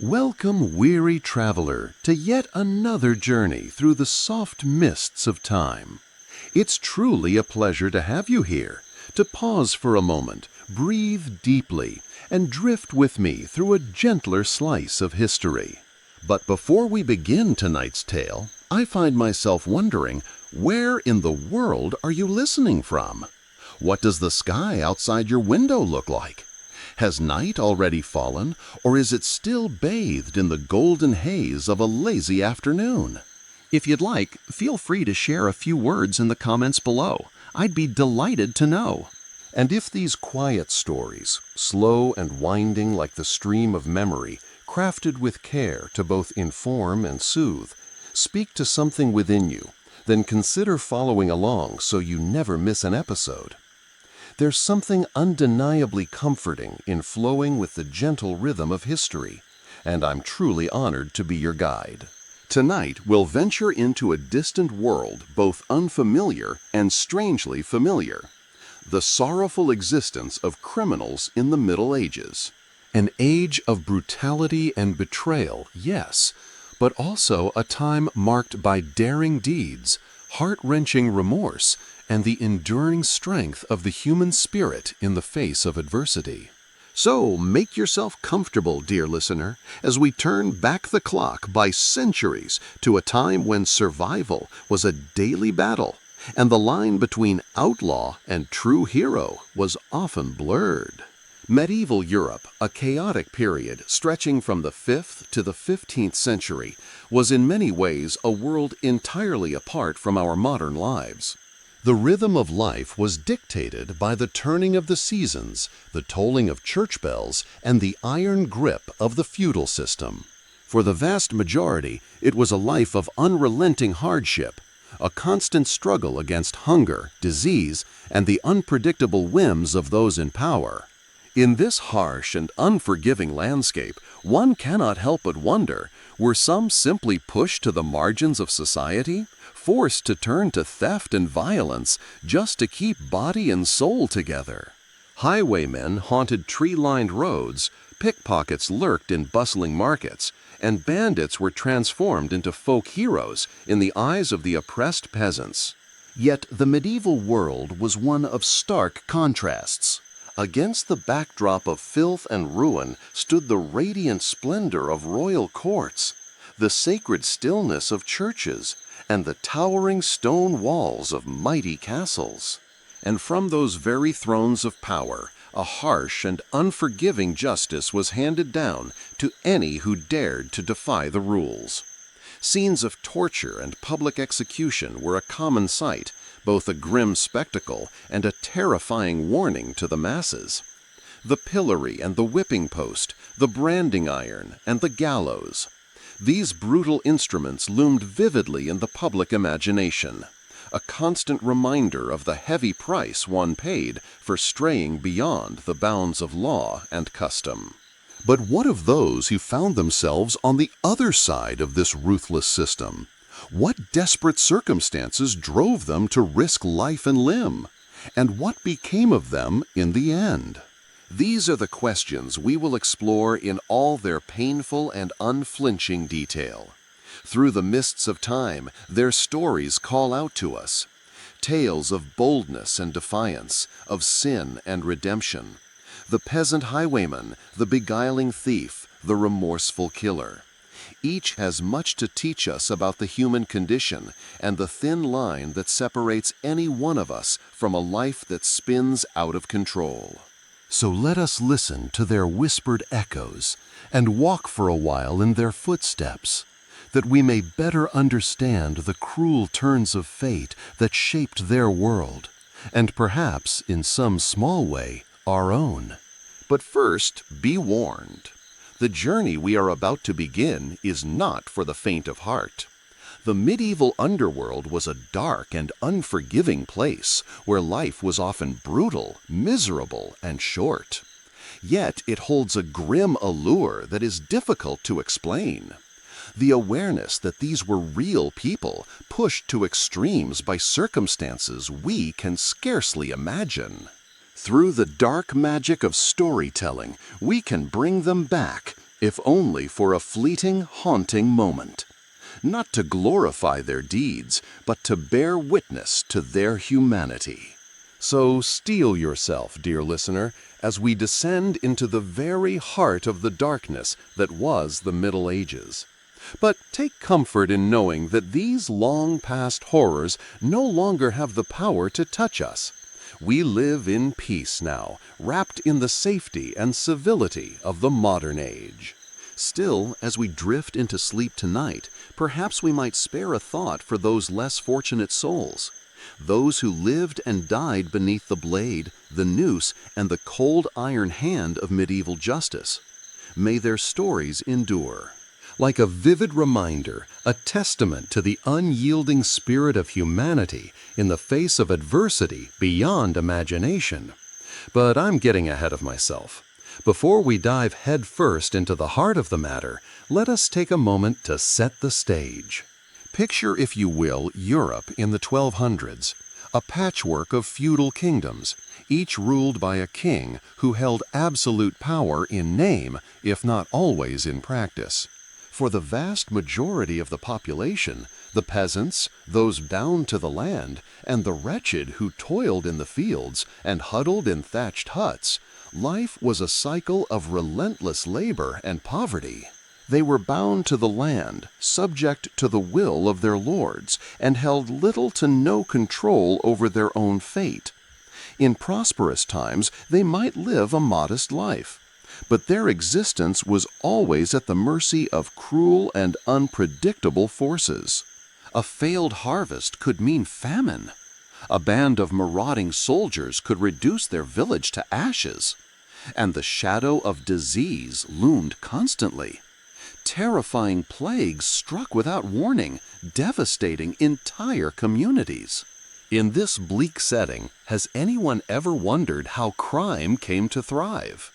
Welcome, weary traveler, to yet another journey through the soft mists of time. It's truly a pleasure to have you here, to pause for a moment, breathe deeply, and drift with me through a gentler slice of history. But before we begin tonight's tale, I find myself wondering, where in the world are you listening from? What does the sky outside your window look like? Has night already fallen, or is it still bathed in the golden haze of a lazy afternoon? If you'd like, feel free to share a few words in the comments below. I'd be delighted to know. And if these quiet stories, slow and winding like the stream of memory, crafted with care to both inform and soothe, speak to something within you, then consider following along so you never miss an episode. There's something undeniably comforting in flowing with the gentle rhythm of history, and I'm truly honored to be your guide. Tonight, we'll venture into a distant world both unfamiliar and strangely familiar. The sorrowful existence of criminals in the Middle Ages. An age of brutality and betrayal, yes, but also a time marked by daring deeds, heart-wrenching remorse, and the enduring strength of the human spirit in the face of adversity. So make yourself comfortable, dear listener, as we turn back the clock by centuries to a time when survival was a daily battle, and the line between outlaw and true hero was often blurred. Medieval Europe, a chaotic period stretching from the 5th to the 15th century, was in many ways a world entirely apart from our modern lives. The rhythm of life was dictated by the turning of the seasons, the tolling of church bells, and the iron grip of the feudal system. For the vast majority, it was a life of unrelenting hardship, a constant struggle against hunger, disease, and the unpredictable whims of those in power. In this harsh and unforgiving landscape, one cannot help but wonder, were some simply pushed to the margins of society, forced to turn to theft and violence just to keep body and soul together? Highwaymen haunted tree-lined roads, pickpockets lurked in bustling markets, and bandits were transformed into folk heroes in the eyes of the oppressed peasants. Yet the medieval world was one of stark contrasts. Against the backdrop of filth and ruin stood the radiant splendor of royal courts, the sacred stillness of churches, and the towering stone walls of mighty castles. And from those very thrones of power, a harsh and unforgiving justice was handed down to any who dared to defy the rules. Scenes of torture and public execution were a common sight, both a grim spectacle and a terrifying warning to the masses. The pillory and the whipping post, the branding iron and the gallows. These brutal instruments loomed vividly in the public imagination, a constant reminder of the heavy price one paid for straying beyond the bounds of law and custom. But what of those who found themselves on the other side of this ruthless system? What desperate circumstances drove them to risk life and limb? And what became of them in the end? These are the questions we will explore in all their painful and unflinching detail. Through the mists of time, their stories call out to us. Tales of boldness and defiance, of sin and redemption. The peasant highwayman, the beguiling thief, the remorseful killer. Each has much to teach us about the human condition and the thin line that separates any one of us from a life that spins out of control. So let us listen to their whispered echoes and walk for a while in their footsteps, that we may better understand the cruel turns of fate that shaped their world, and perhaps, in some small way, our own. But first, be warned. The journey we are about to begin is not for the faint of heart. The medieval underworld was a dark and unforgiving place where life was often brutal, miserable, and short. Yet it holds a grim allure that is difficult to explain. The awareness that these were real people pushed to extremes by circumstances we can scarcely imagine. Through the dark magic of storytelling, we can bring them back, if only for a fleeting, haunting moment. Not to glorify their deeds, but to bear witness to their humanity. So steel yourself, dear listener, as we descend into the very heart of the darkness that was the Middle Ages. But take comfort in knowing that these long-past horrors no longer have the power to touch us. We live in peace now, wrapped in the safety and civility of the modern age. Still, as we drift into sleep tonight, perhaps we might spare a thought for those less fortunate souls. Those who lived and died beneath the blade, the noose, and the cold iron hand of medieval justice. May their stories endure. Like a vivid reminder, a testament to the unyielding spirit of humanity in the face of adversity beyond imagination. But I'm getting ahead of myself. Before we dive headfirst into the heart of the matter, let us take a moment to set the stage. Picture, if you will, Europe in the 1200s, a patchwork of feudal kingdoms, each ruled by a king who held absolute power in name, if not always in practice. For the vast majority of the population, the peasants, those bound to the land, and the wretched who toiled in the fields and huddled in thatched huts, life was a cycle of relentless labor and poverty. They were bound to the land, subject to the will of their lords, and held little to no control over their own fate. In prosperous times, they might live a modest life, but their existence was always at the mercy of cruel and unpredictable forces. A failed harvest could mean famine. A band of marauding soldiers could reduce their village to ashes. And the shadow of disease loomed constantly. Terrifying plagues struck without warning, devastating entire communities. In this bleak setting, has anyone ever wondered how crime came to thrive?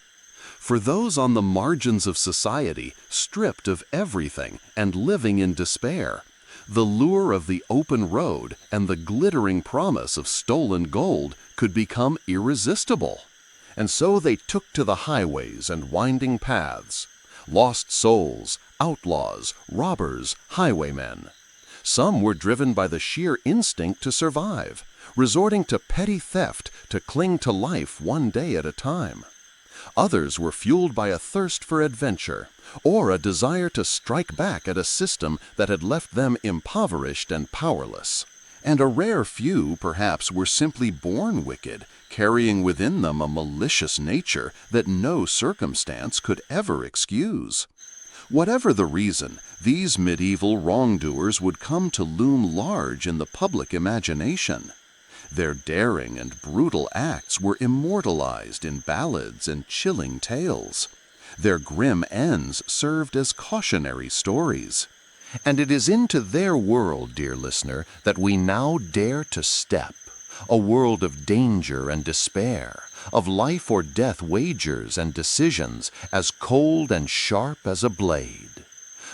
For those on the margins of society, stripped of everything and living in despair, the lure of the open road and the glittering promise of stolen gold could become irresistible. And so they took to the highways and winding paths. Lost souls, outlaws, robbers, highwaymen. Some were driven by the sheer instinct to survive, resorting to petty theft to cling to life one day at a time. Others were fueled by a thirst for adventure, or a desire to strike back at a system that had left them impoverished and powerless. And a rare few, perhaps, were simply born wicked, carrying within them a malicious nature that no circumstance could ever excuse. Whatever the reason, these medieval wrongdoers would come to loom large in the public imagination. Their daring and brutal acts were immortalized in ballads and chilling tales. Their grim ends served as cautionary stories. And it is into their world, dear listener, that we now dare to step. A world of danger and despair, of life or death wagers and decisions as cold and sharp as a blade.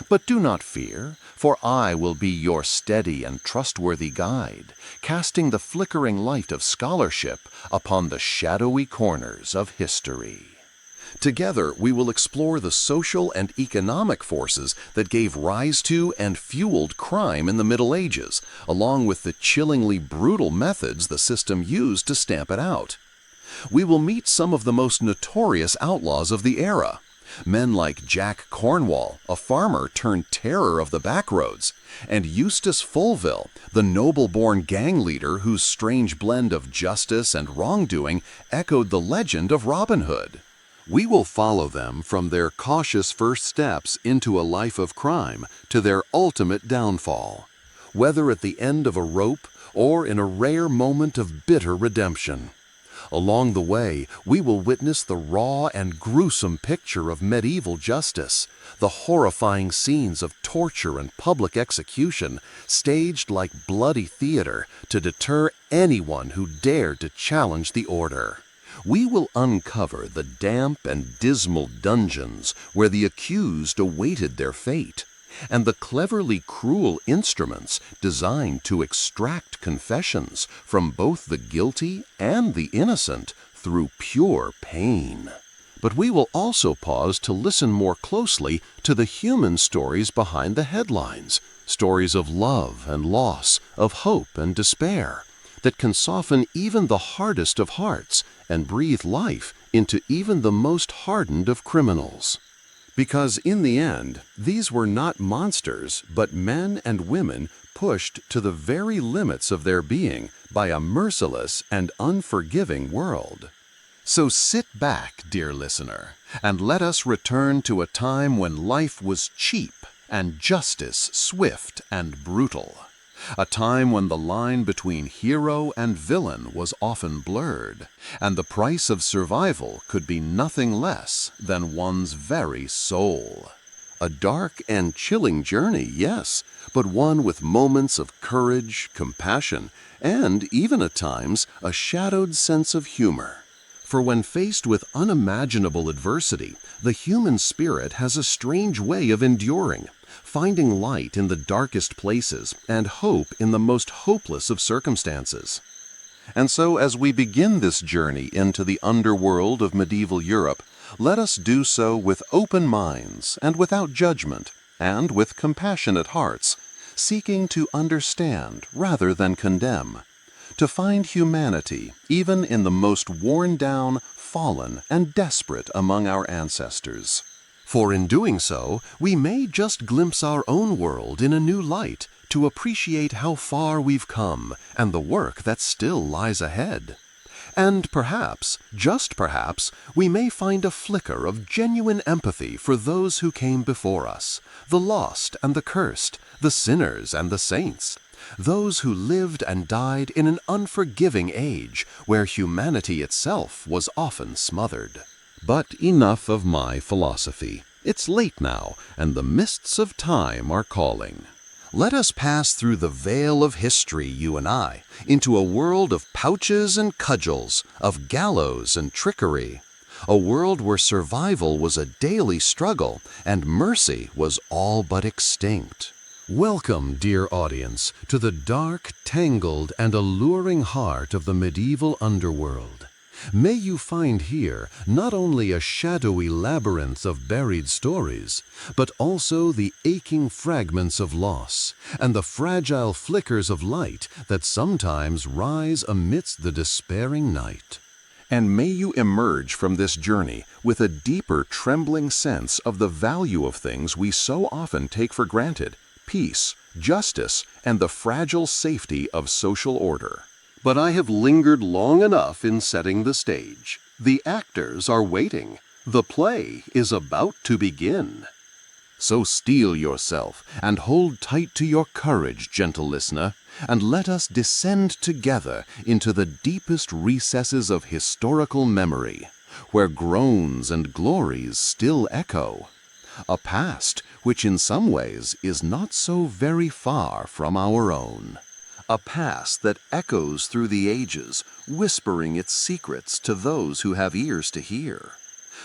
But do not fear, for I will be your steady and trustworthy guide, casting the flickering light of scholarship upon the shadowy corners of history. Together, we will explore the social and economic forces that gave rise to and fueled crime in the Middle Ages, along with the chillingly brutal methods the system used to stamp it out. We will meet some of the most notorious outlaws of the era. Men like Jack Cornwall, a farmer turned terror of the backroads, and Eustace Folville, the noble-born gang leader whose strange blend of justice and wrongdoing echoed the legend of Robin Hood. We will follow them from their cautious first steps into a life of crime to their ultimate downfall, whether at the end of a rope or in a rare moment of bitter redemption. Along the way, we will witness the raw and gruesome picture of medieval justice, the horrifying scenes of torture and public execution, staged like bloody theater to deter anyone who dared to challenge the order. We will uncover the damp and dismal dungeons where the accused awaited their fate, and the cleverly cruel instruments designed to extract confessions from both the guilty and the innocent through pure pain. But we will also pause to listen more closely to the human stories behind the headlines, stories of love and loss, of hope and despair, that can soften even the hardest of hearts and breathe life into even the most hardened of criminals. Because in the end, these were not monsters, but men and women pushed to the very limits of their being by a merciless and unforgiving world. So sit back, dear listener, and let us return to a time when life was cheap and justice swift and brutal. A time when the line between hero and villain was often blurred, and the price of survival could be nothing less than one's very soul. A dark and chilling journey, yes, but one with moments of courage, compassion, and even at times a shadowed sense of humor. For when faced with unimaginable adversity, the human spirit has a strange way of enduring, finding light in the darkest places and hope in the most hopeless of circumstances. And so as we begin this journey into the underworld of medieval Europe, let us do so with open minds and without judgment, and with compassionate hearts, seeking to understand rather than condemn, to find humanity even in the most worn down, fallen, and desperate among our ancestors. For in doing so, we may just glimpse our own world in a new light to appreciate how far we've come and the work that still lies ahead. And perhaps, just perhaps, we may find a flicker of genuine empathy for those who came before us, the lost and the cursed, the sinners and the saints, those who lived and died in an unforgiving age where humanity itself was often smothered. But enough of my philosophy. It's late now, and the mists of time are calling. Let us pass through the veil of history, you and I, into a world of pouches and cudgels, of gallows and trickery. A world where survival was a daily struggle and mercy was all but extinct. Welcome, dear audience, to the dark, tangled, and alluring heart of the medieval underworld. May you find here not only a shadowy labyrinth of buried stories, but also the aching fragments of loss and the fragile flickers of light that sometimes rise amidst the despairing night. And may you emerge from this journey with a deeper, trembling sense of the value of things we so often take for granted: peace, justice, and the fragile safety of social order. But I have lingered long enough in setting the stage. The actors are waiting. The play is about to begin. So steel yourself and hold tight to your courage, gentle listener, and let us descend together into the deepest recesses of historical memory, where groans and glories still echo. A past which in some ways is not so very far from our own. A past that echoes through the ages, whispering its secrets to those who have ears to hear.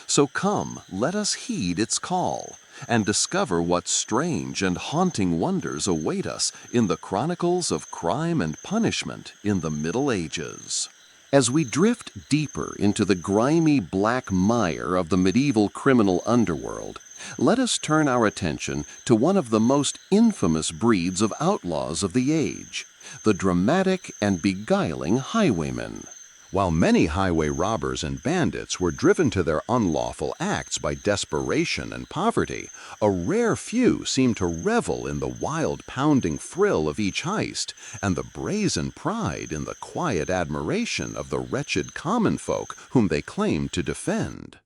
So come, let us heed its call, and discover what strange and haunting wonders await us in the chronicles of crime and punishment in the Middle Ages. As we drift deeper into the grimy black mire of the medieval criminal underworld, let us turn our attention to one of the most infamous breeds of outlaws of the age, the dramatic and beguiling highwayman. While many highway robbers and bandits were driven to their unlawful acts by desperation and poverty, a rare few seemed to revel in the wild pounding thrill of each heist and the brazen pride in the quiet admiration of the wretched common folk whom they claimed to defend.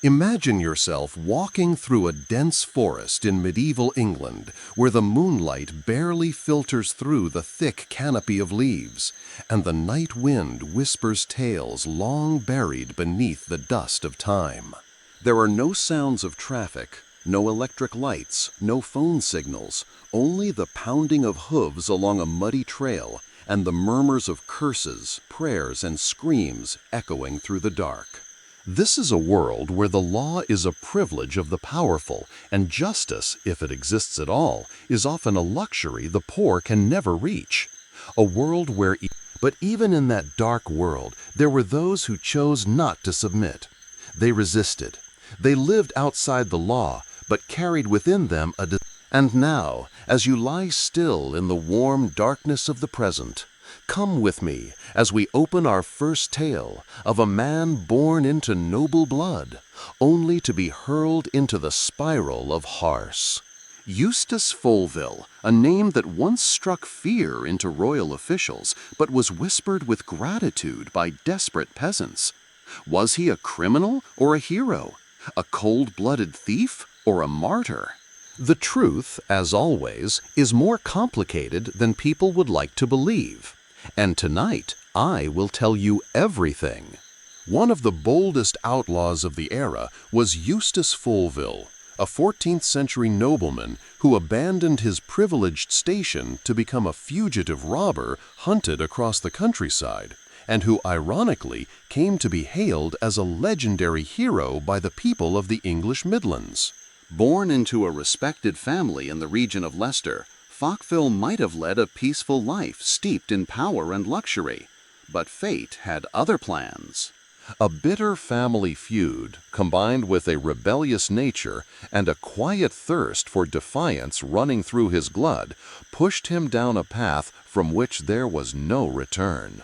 Imagine yourself walking through a dense forest in medieval England where the moonlight barely filters through the thick canopy of leaves, and the night wind whispers tales long buried beneath the dust of time. There are no sounds of traffic, no electric lights, no phone signals, only the pounding of hooves along a muddy trail and the murmurs of curses, prayers, and screams echoing through the dark. This is a world where the law is a privilege of the powerful, and justice, if it exists at all, is often a luxury the poor can never reach. A world but even in that dark world, there were those who chose not to submit. They resisted. They lived outside the law, but carried within them And now, as you lie still in the warm darkness of the present, come with me as we open our first tale of a man born into noble blood, only to be hurled into the spiral of Harse. Eustace Folville, a name that once struck fear into royal officials, but was whispered with gratitude by desperate peasants. Was he a criminal or a hero? A cold-blooded thief or a martyr? The truth, as always, is more complicated than people would like to believe. And tonight, I will tell you everything. One of the boldest outlaws of the era was Eustace Folville, a 14th century nobleman who abandoned his privileged station to become a fugitive robber hunted across the countryside, and who ironically came to be hailed as a legendary hero by the people of the English Midlands. Born into a respected family in the region of Leicester, Folville might have led a peaceful life steeped in power and luxury, but fate had other plans. A bitter family feud, combined with a rebellious nature and a quiet thirst for defiance running through his blood, pushed him down a path from which there was no return.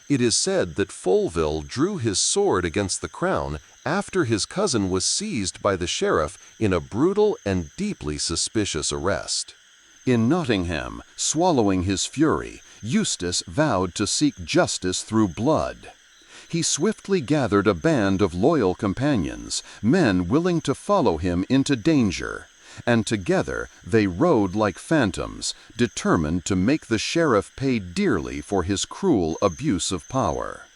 It is said that Folville drew his sword against the crown after his cousin was seized by the sheriff in a brutal and deeply suspicious arrest. In Nottingham, swallowing his fury, Eustace vowed to seek justice through blood. He swiftly gathered a band of loyal companions, men willing to follow him into danger, and together they rode like phantoms, determined to make the sheriff pay dearly for his cruel abuse of power.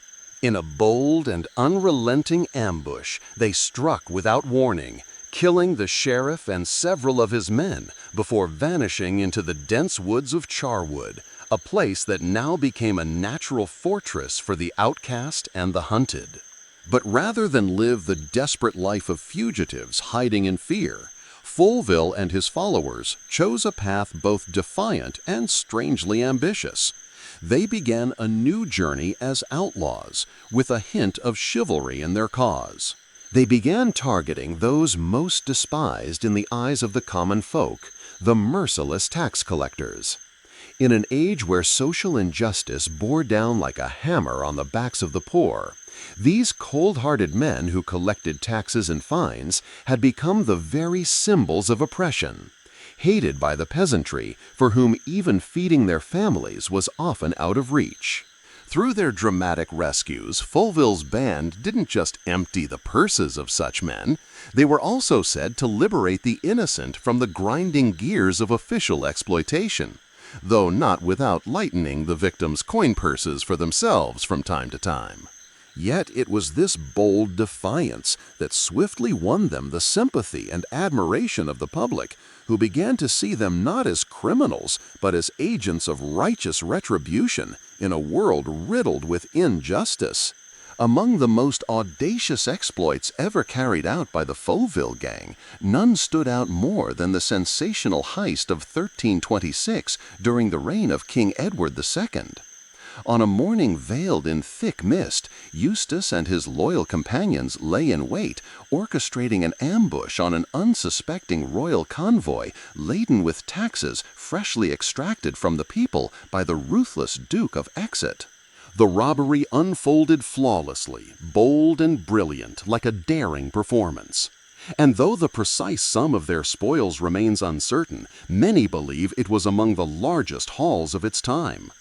In a bold and unrelenting ambush, they struck without warning, killing the sheriff and several of his men before vanishing into the dense woods of Charwood, a place that now became a natural fortress for the outcast and the hunted. But rather than live the desperate life of fugitives hiding in fear, Folville and his followers chose a path both defiant and strangely ambitious. They began a new journey as outlaws, with a hint of chivalry in their cause. They began targeting those most despised in the eyes of the common folk, the merciless tax collectors. In an age where social injustice bore down like a hammer on the backs of the poor, these cold-hearted men who collected taxes and fines had become the very symbols of oppression, hated by the peasantry for whom even feeding their families was often out of reach. Through their dramatic rescues, Folville's band didn't just empty the purses of such men, they were also said to liberate the innocent from the grinding gears of official exploitation, though not without lightening the victims' coin purses for themselves from time to time. Yet it was this bold defiance that swiftly won them the sympathy and admiration of the public, who began to see them not as criminals, but as agents of righteous retribution in a world riddled with injustice. Among the most audacious exploits ever carried out by the Folville gang, none stood out more than the sensational heist of 1326 during the reign of King Edward II. On a morning veiled in thick mist, Eustace and his loyal companions lay in wait, orchestrating an ambush on an unsuspecting royal convoy laden with taxes freshly extracted from the people by the ruthless Duke of Exeter. The robbery unfolded flawlessly, bold and brilliant, like a daring performance. And though the precise sum of their spoils remains uncertain, many believe it was among the largest hauls of its time.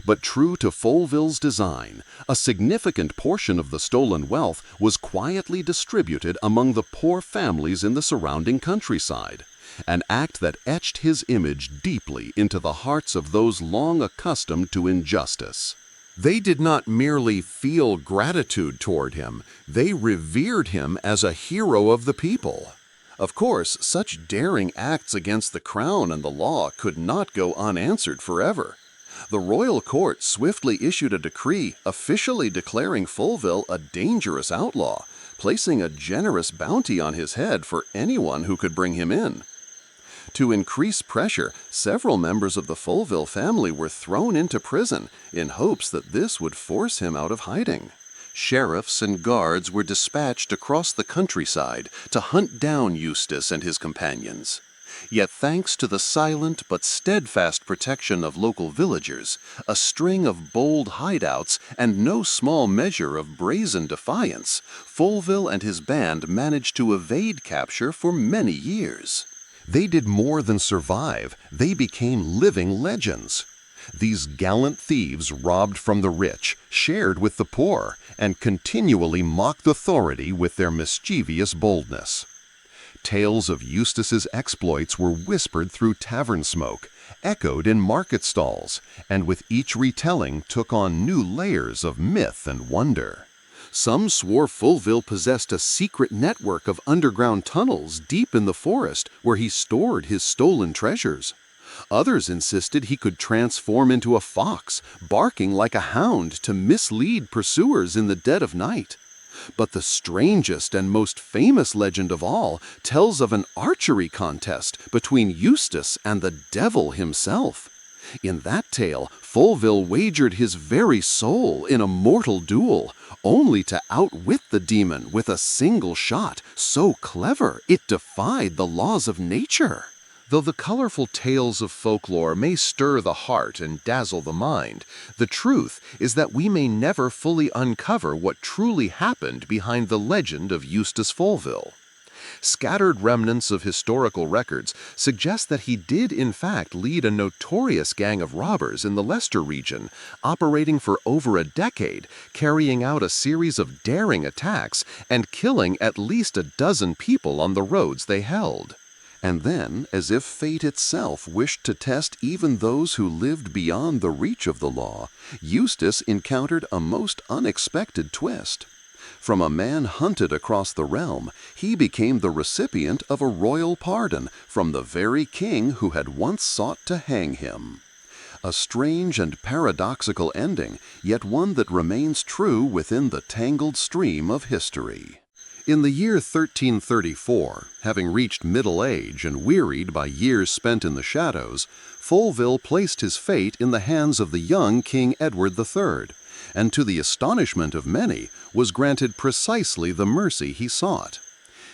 But true to Folville's design, a significant portion of the stolen wealth was quietly distributed among the poor families in the surrounding countryside, an act that etched his image deeply into the hearts of those long accustomed to injustice. They did not merely feel gratitude toward him, they revered him as a hero of the people. Of course, such daring acts against the crown and the law could not go unanswered forever. The royal court swiftly issued a decree officially declaring Folville a dangerous outlaw, placing a generous bounty on his head for anyone who could bring him in. To increase pressure, several members of the Folville family were thrown into prison in hopes that this would force him out of hiding. Sheriffs and guards were dispatched across the countryside to hunt down Eustace and his companions. Yet thanks to the silent but steadfast protection of local villagers, a string of bold hideouts, and no small measure of brazen defiance, Folville and his band managed to evade capture for many years. They did more than survive, they became living legends. These gallant thieves robbed from the rich, shared with the poor, and continually mocked authority with their mischievous boldness. Tales of Eustace's exploits were whispered through tavern smoke, echoed in market stalls, and with each retelling took on new layers of myth and wonder. Some swore Folville possessed a secret network of underground tunnels deep in the forest where he stored his stolen treasures. Others insisted he could transform into a fox, barking like a hound to mislead pursuers in the dead of night. But the strangest and most famous legend of all tells of an archery contest between Eustace and the devil himself. In that tale, Folville wagered his very soul in a mortal duel, only to outwit the demon with a single shot so clever it defied the laws of nature. Though the colorful tales of folklore may stir the heart and dazzle the mind, the truth is that we may never fully uncover what truly happened behind the legend of Eustace Folville. Scattered remnants of historical records suggest that he did in fact lead a notorious gang of robbers in the Leicester region, operating for over a decade, carrying out a series of daring attacks and killing at least a dozen people on the roads they held. And then, as if fate itself wished to test even those who lived beyond the reach of the law, Eustace encountered a most unexpected twist. From a man hunted across the realm, he became the recipient of a royal pardon from the very king who had once sought to hang him. A strange and paradoxical ending, yet one that remains true within the tangled stream of history. In the year 1334, having reached middle age and wearied by years spent in the shadows, Folville placed his fate in the hands of the young King Edward III, and to the astonishment of many, was granted precisely the mercy he sought.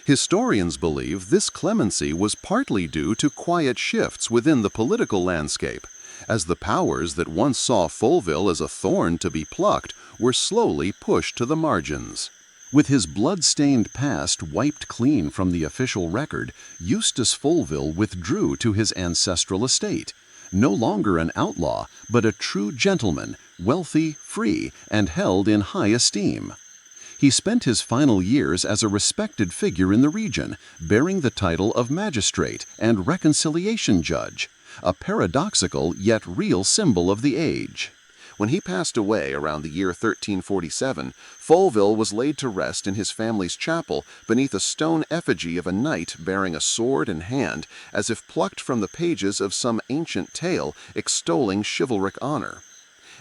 Historians believe this clemency was partly due to quiet shifts within the political landscape, as the powers that once saw Folville as a thorn to be plucked were slowly pushed to the margins. With his blood-stained past wiped clean from the official record, Eustace Folville withdrew to his ancestral estate, no longer an outlaw, but a true gentleman, wealthy, free, and held in high esteem. He spent his final years as a respected figure in the region, bearing the title of magistrate and reconciliation judge, a paradoxical yet real symbol of the age. When he passed away around the year 1347, Folville was laid to rest in his family's chapel beneath a stone effigy of a knight bearing a sword in hand, as if plucked from the pages of some ancient tale extolling chivalric honor.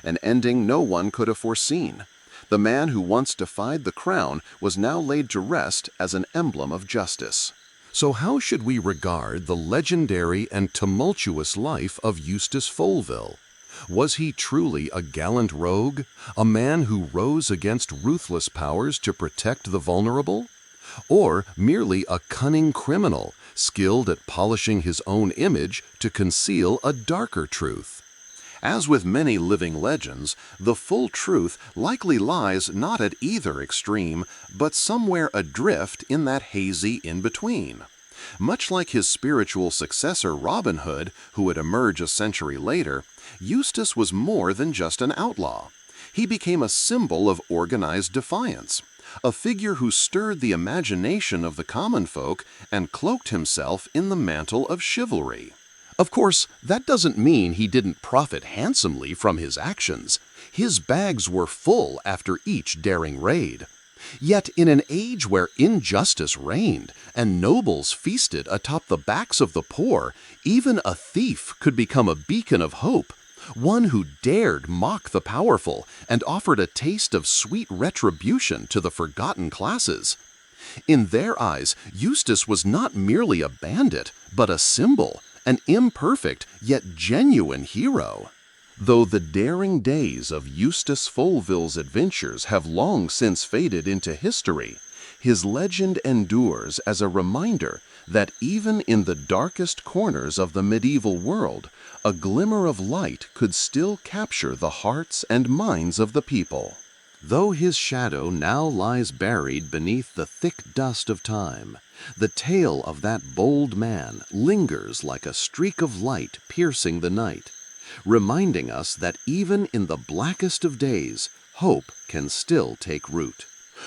An ending no one could have foreseen. The man who once defied the crown was now laid to rest as an emblem of justice. So how should we regard the legendary and tumultuous life of Eustace Folville? Was he truly a gallant rogue, a man who rose against ruthless powers to protect the vulnerable? Or merely a cunning criminal, skilled at polishing his own image to conceal a darker truth? As with many living legends, the full truth likely lies not at either extreme, but somewhere adrift in that hazy in-between. Much like his spiritual successor Robin Hood, who would emerge a century later, Eustace was more than just an outlaw. He became a symbol of organized defiance, a figure who stirred the imagination of the common folk and cloaked himself in the mantle of chivalry. Of course, that doesn't mean he didn't profit handsomely from his actions. His bags were full after each daring raid. Yet in an age where injustice reigned and nobles feasted atop the backs of the poor, even a thief could become a beacon of hope, one who dared mock the powerful and offered a taste of sweet retribution to the forgotten classes. In their eyes, Eustace was not merely a bandit, but a symbol, an imperfect yet genuine hero. Though the daring days of Eustace Folville's adventures have long since faded into history, his legend endures as a reminder that even in the darkest corners of the medieval world, a glimmer of light could still capture the hearts and minds of the people. Though his shadow now lies buried beneath the thick dust of time, the tale of that bold man lingers like a streak of light piercing the night, reminding us that even in the blackest of days, hope can still take root.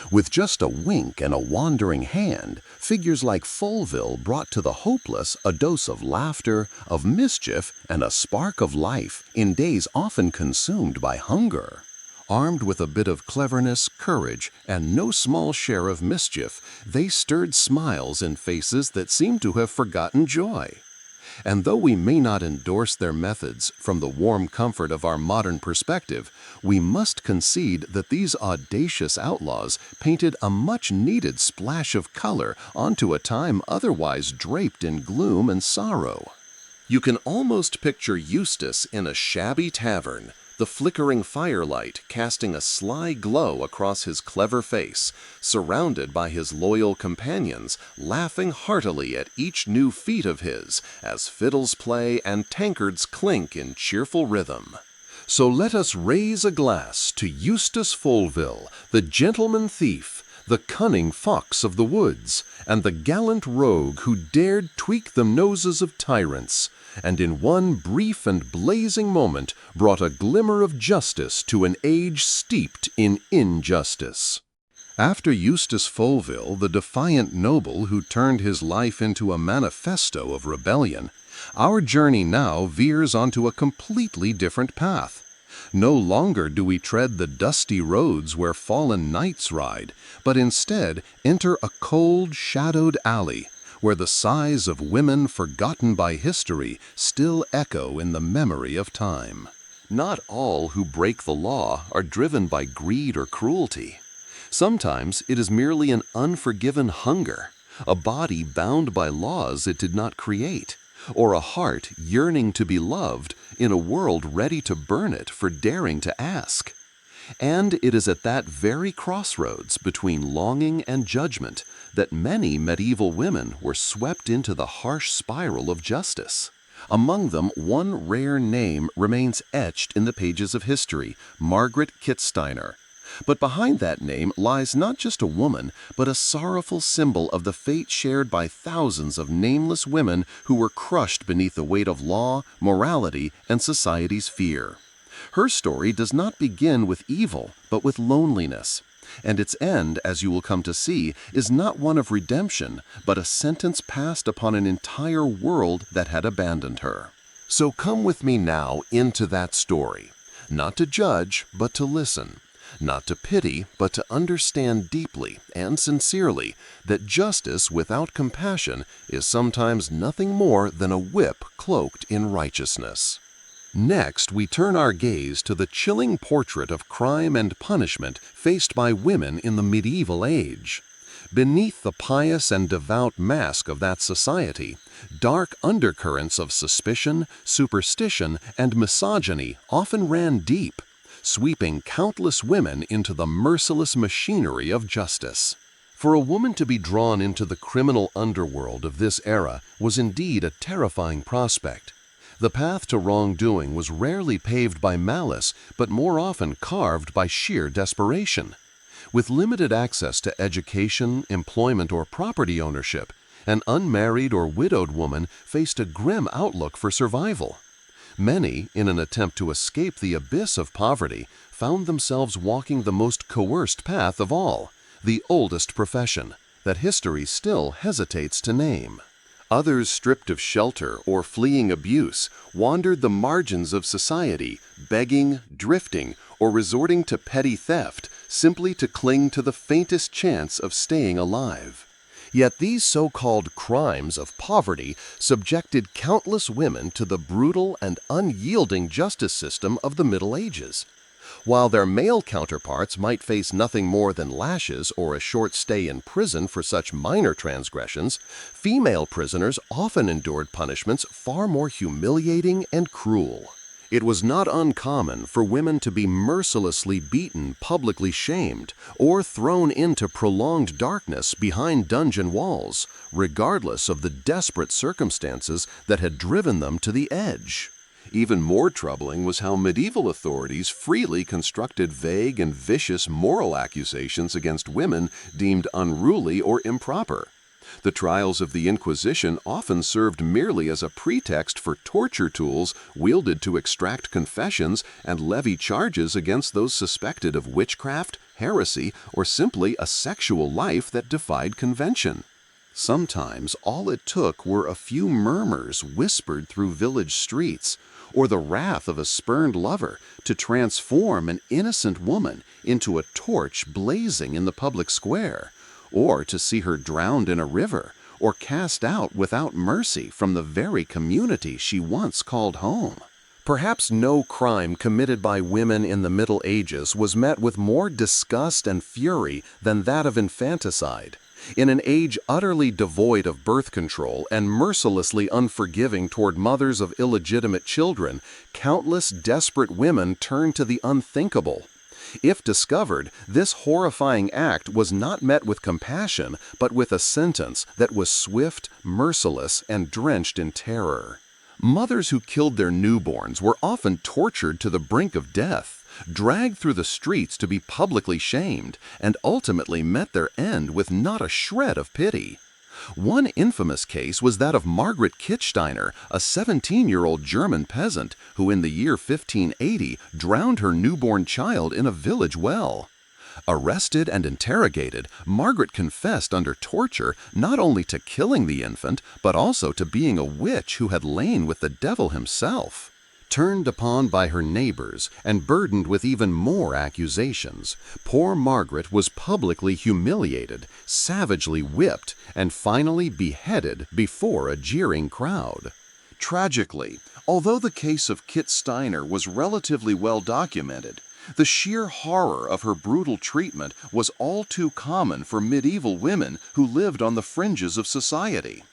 With just a wink and a wandering hand, figures like Folville brought to the hopeless a dose of laughter, of mischief, and a spark of life in days often consumed by hunger. Armed with a bit of cleverness, courage, and no small share of mischief, they stirred smiles in faces that seemed to have forgotten joy. And though we may not endorse their methods from the warm comfort of our modern perspective, we must concede that these audacious outlaws painted a much-needed splash of color onto a time otherwise draped in gloom and sorrow. You can almost picture Eustace in a shabby tavern, the flickering firelight casting a sly glow across his clever face, surrounded by his loyal companions, laughing heartily at each new feat of his, as fiddles play and tankards clink in cheerful rhythm. So let us raise a glass to Eustace Folville, the gentleman thief, the cunning fox of the woods, and the gallant rogue who dared tweak the noses of tyrants, and in one brief and blazing moment brought a glimmer of justice to an age steeped in injustice. After Eustace Folville, the defiant noble who turned his life into a manifesto of rebellion, our journey now veers onto a completely different path. No longer do we tread the dusty roads where fallen knights ride, but instead enter a cold, shadowed alley, where the sighs of women forgotten by history still echo in the memory of time. Not all who break the law are driven by greed or cruelty. Sometimes it is merely an unforgiven hunger, a body bound by laws it did not create, or a heart yearning to be loved in a world ready to burn it for daring to ask. And it is at that very crossroads between longing and judgment that many medieval women were swept into the harsh spiral of justice. Among them, one rare name remains etched in the pages of history, Margaret Kitzsteiner. But behind that name lies not just a woman, but a sorrowful symbol of the fate shared by thousands of nameless women who were crushed beneath the weight of law, morality, and society's fear. Her story does not begin with evil, but with loneliness. And its end, as you will come to see, is not one of redemption, but a sentence passed upon an entire world that had abandoned her. So come with me now into that story, not to judge, but to listen, not to pity, but to understand deeply and sincerely that justice without compassion is sometimes nothing more than a whip cloaked in righteousness. Next, we turn our gaze to the chilling portrait of crime and punishment faced by women in the medieval age. Beneath the pious and devout mask of that society, dark undercurrents of suspicion, superstition, and misogyny often ran deep, sweeping countless women into the merciless machinery of justice. For a woman to be drawn into the criminal underworld of this era was indeed a terrifying prospect. The path to wrongdoing was rarely paved by malice, but more often carved by sheer desperation. With limited access to education, employment, or property ownership, an unmarried or widowed woman faced a grim outlook for survival. Many, in an attempt to escape the abyss of poverty, found themselves walking the most coerced path of all, the oldest profession, that history still hesitates to name. Others, stripped of shelter or fleeing abuse, wandered the margins of society, begging, drifting, or resorting to petty theft simply to cling to the faintest chance of staying alive. Yet these so-called crimes of poverty subjected countless women to the brutal and unyielding justice system of the Middle Ages. While their male counterparts might face nothing more than lashes or a short stay in prison for such minor transgressions, female prisoners often endured punishments far more humiliating and cruel. It was not uncommon for women to be mercilessly beaten, publicly shamed, or thrown into prolonged darkness behind dungeon walls, regardless of the desperate circumstances that had driven them to the edge. Even more troubling was how medieval authorities freely constructed vague and vicious moral accusations against women deemed unruly or improper. The trials of the Inquisition often served merely as a pretext for torture tools wielded to extract confessions and levy charges against those suspected of witchcraft, heresy, or simply a sexual life that defied convention. Sometimes all it took were a few murmurs whispered through village streets, or the wrath of a spurned lover to transform an innocent woman into a torch blazing in the public square, or to see her drowned in a river, or cast out without mercy from the very community she once called home. Perhaps no crime committed by women in the Middle Ages was met with more disgust and fury than that of infanticide. In an age utterly devoid of birth control and mercilessly unforgiving toward mothers of illegitimate children, countless desperate women turned to the unthinkable. If discovered, this horrifying act was not met with compassion, but with a sentence that was swift, merciless, and drenched in terror. Mothers who killed their newborns were often tortured to the brink of death, dragged through the streets to be publicly shamed, and ultimately met their end with not a shred of pity. One infamous case was that of Margaret Kitzsteiner, a 17-year-old German peasant who in the year 1580 drowned her newborn child in a village well. Arrested and interrogated, Margaret confessed under torture not only to killing the infant, but also to being a witch who had lain with the devil himself. Turned upon by her neighbors and burdened with even more accusations, poor Margaret was publicly humiliated, savagely whipped, and finally beheaded before a jeering crowd. Tragically, although the case of Kit Steiner was relatively well documented, the sheer horror of her brutal treatment was all too common for medieval women who lived on the fringes of society.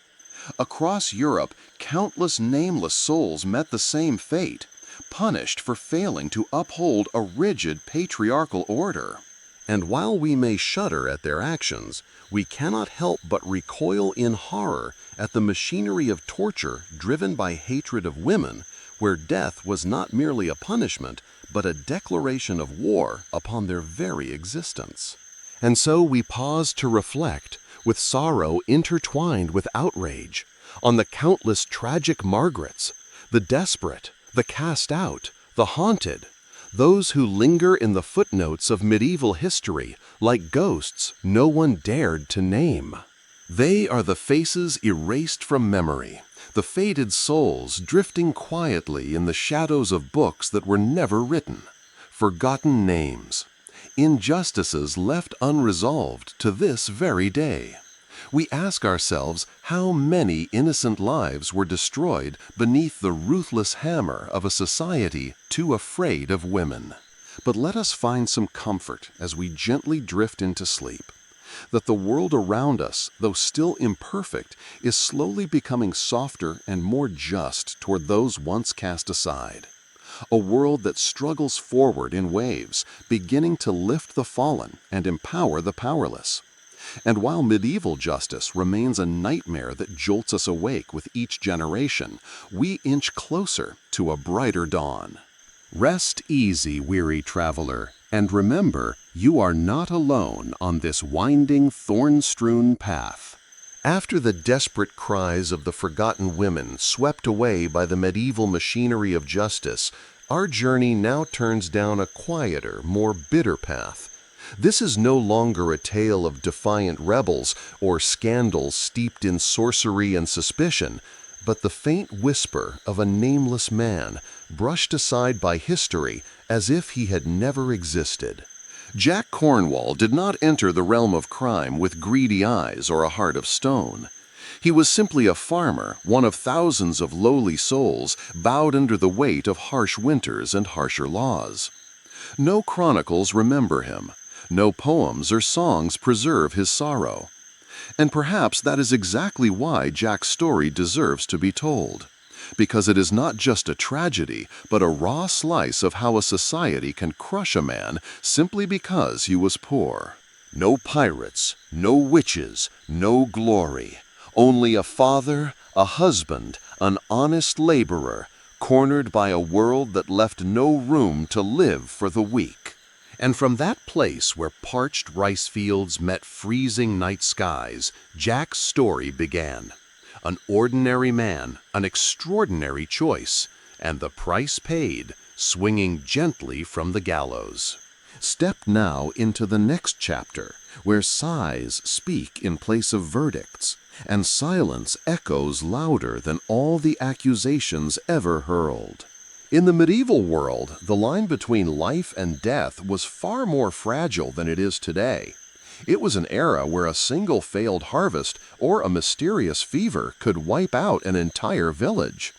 Across Europe, countless nameless souls met the same fate, punished for failing to uphold a rigid patriarchal order. And while we may shudder at their actions, we cannot help but recoil in horror at the machinery of torture driven by hatred of women, where death was not merely a punishment, but a declaration of war upon their very existence. And so we pause to reflect, with sorrow intertwined with outrage, on the countless tragic Margarets, the desperate, the cast out, the haunted, those who linger in the footnotes of medieval history like ghosts no one dared to name. They are the faces erased from memory, the faded souls drifting quietly in the shadows of books that were never written, forgotten names, injustices left unresolved to this very day. We ask ourselves how many innocent lives were destroyed beneath the ruthless hammer of a society too afraid of women. But let us find some comfort as we gently drift into sleep, that the world around us, though still imperfect, is slowly becoming softer and more just toward those once cast aside. A world that struggles forward in waves, beginning to lift the fallen and empower the powerless. And while medieval justice remains a nightmare that jolts us awake with each generation, we inch closer to a brighter dawn. Rest easy, weary traveler, and remember, you are not alone on this winding, thorn-strewn path. After the desperate cries of the forgotten women swept away by the medieval machinery of justice, our journey now turns down a quieter, more bitter path. This is no longer a tale of defiant rebels or scandals steeped in sorcery and suspicion, but the faint whisper of a nameless man, brushed aside by history as if he had never existed. Jack Cornwall did not enter the realm of crime with greedy eyes or a heart of stone. He was simply a farmer, one of thousands of lowly souls bowed under the weight of harsh winters and harsher laws. No chronicles remember him. No poems or songs preserve his sorrow. And perhaps that is exactly why Jack's story deserves to be told. because it is not just a tragedy, but a raw slice of how a society can crush a man simply because he was poor. No pirates, no witches, no glory. Only a father, a husband, an honest laborer, cornered by a world that left no room to live for the weak. And from that place where parched rice fields met freezing night skies, Jack's story began. An ordinary man, an extraordinary choice, and the price paid, swinging gently from the gallows. Step now into the next chapter, where sighs speak in place of verdicts, and silence echoes louder than all the accusations ever hurled. In the medieval world, the line between life and death was far more fragile than it is today. It was an era where a single failed harvest or a mysterious fever could wipe out an entire village.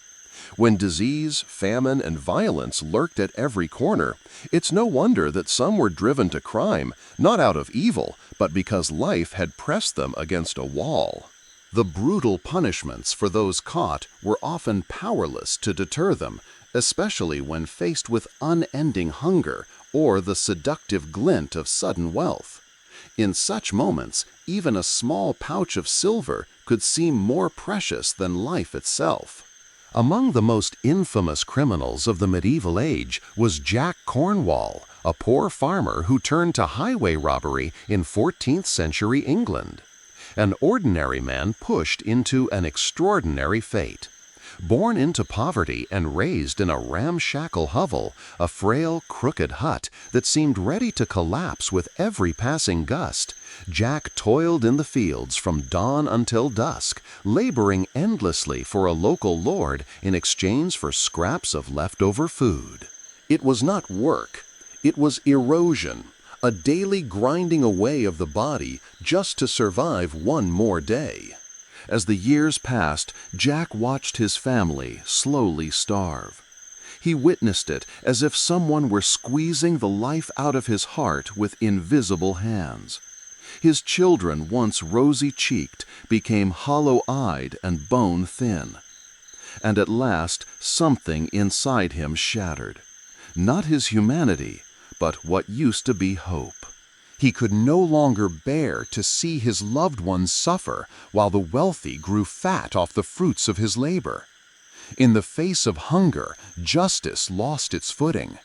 When disease, famine, and violence lurked at every corner, it's no wonder that some were driven to crime, not out of evil, but because life had pressed them against a wall. The brutal punishments for those caught were often powerless to deter them, especially when faced with unending hunger or the seductive glint of sudden wealth. In such moments, even a small pouch of silver could seem more precious than life itself. Among the most infamous criminals of the medieval age was Jack Cornwall, a poor farmer who turned to highway robbery in 14th century England. An ordinary man pushed into an extraordinary fate. Born into poverty and raised in a ramshackle hovel, a frail, crooked hut that seemed ready to collapse with every passing gust, Jack toiled in the fields from dawn until dusk, laboring endlessly for a local lord in exchange for scraps of leftover food. It was not work, it was erosion, a daily grinding away of the body just to survive one more day. As the years passed, Jack watched his family slowly starve. He witnessed it as if someone were squeezing the life out of his heart with invisible hands. His children, once rosy-cheeked, became hollow-eyed and bone-thin. And at last, something inside him shattered. Not his humanity, but what used to be hope. He could no longer bear to see his loved ones suffer while the wealthy grew fat off the fruits of his labor. In the face of hunger, justice lost its footing.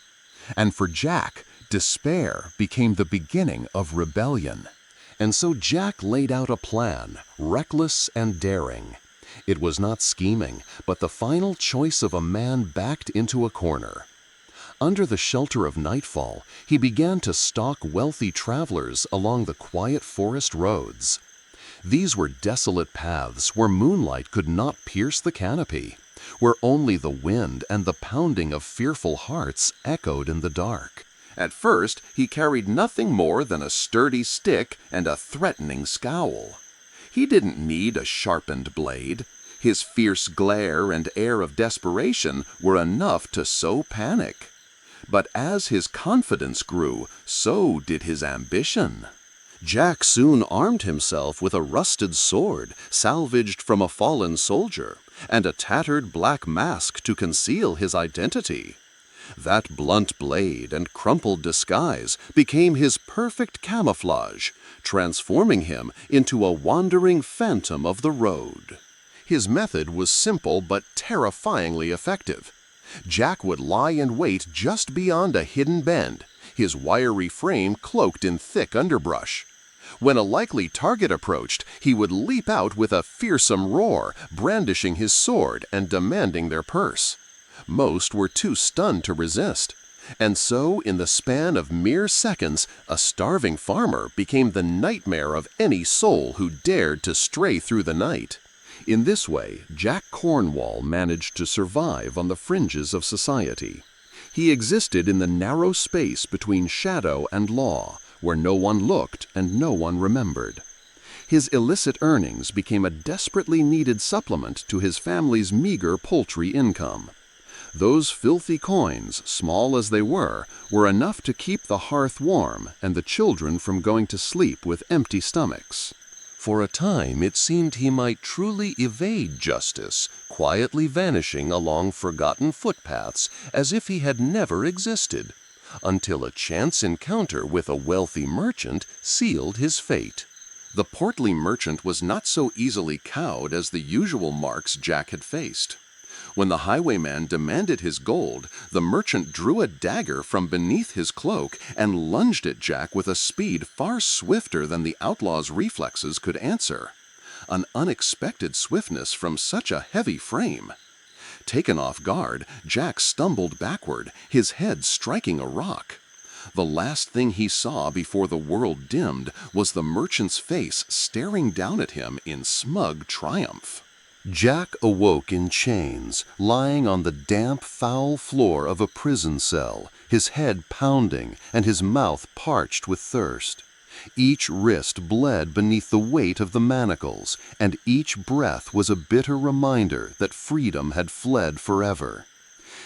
And for Jack, despair became the beginning of rebellion. And so Jack laid out a plan, reckless and daring. It was not scheming, but the final choice of a man backed into a corner. Under the shelter of nightfall, he began to stalk wealthy travelers along the quiet forest roads. These were desolate paths where moonlight could not pierce the canopy, where only the wind and the pounding of fearful hearts echoed in the dark. At first, he carried nothing more than a sturdy stick and a threatening scowl. He didn't need a sharpened blade. His fierce glare and air of desperation were enough to sow panic. But as his confidence grew, so did his ambition. Jack soon armed himself with a rusted sword salvaged from a fallen soldier and a tattered black mask to conceal his identity. That blunt blade and crumpled disguise became his perfect camouflage, transforming him into a wandering phantom of the road. His method was simple but terrifyingly effective. Jack would lie in wait just beyond a hidden bend, his wiry frame cloaked in thick underbrush. When a likely target approached, he would leap out with a fearsome roar, brandishing his sword and demanding their purse. Most were too stunned to resist. And so, in the span of mere seconds, a starving farmer became the nightmare of any soul who dared to stray through the night. In this way, Jack Cornwall managed to survive on the fringes of society. He existed in the narrow space between shadow and law, where no one looked and no one remembered. His illicit earnings became a desperately needed supplement to his family's meager poultry income. Those filthy coins, small as they were enough to keep the hearth warm and the children from going to sleep with empty stomachs. For a time it seemed he might truly evade justice, quietly vanishing along forgotten footpaths as if he had never existed, until a chance encounter with a wealthy merchant sealed his fate. The portly merchant was not so easily cowed as the usual marks Jack had faced. When the highwayman demanded his gold, the merchant drew a dagger from beneath his cloak and lunged at Jack with a speed far swifter than the outlaw's reflexes could answer. An unexpected swiftness from such a heavy frame. Taken off guard, Jack stumbled backward, his head striking a rock. The last thing he saw before the world dimmed was the merchant's face staring down at him in smug triumph. Jack awoke in chains, lying on the damp, foul floor of a prison cell, his head pounding and his mouth parched with thirst. Each wrist bled beneath the weight of the manacles, and each breath was a bitter reminder that freedom had fled forever.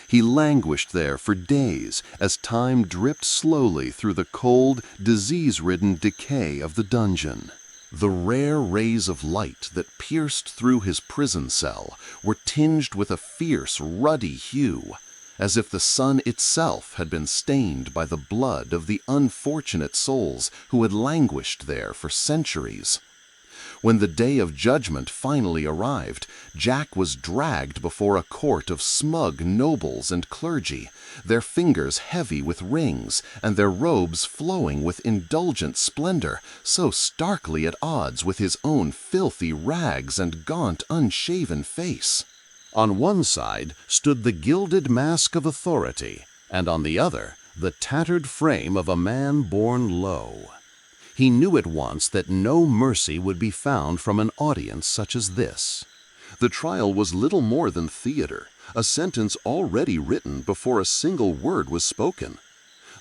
He languished there for days as time dripped slowly through the cold, disease-ridden decay of the dungeon. The rare rays of light that pierced through his prison cell were tinged with a fierce, ruddy hue, as if the sun itself had been stained by the blood of the unfortunate souls who had languished there for centuries. When the day of judgment finally arrived, Jack was dragged before a court of smug nobles and clergy, their fingers heavy with rings and their robes flowing with indulgent splendor, so starkly at odds with his own filthy rags and gaunt, unshaven face. On one side stood the gilded mask of authority, and on the other, the tattered frame of a man born low. He knew at once that no mercy would be found from an audience such as this. The trial was little more than theater, a sentence already written before a single word was spoken.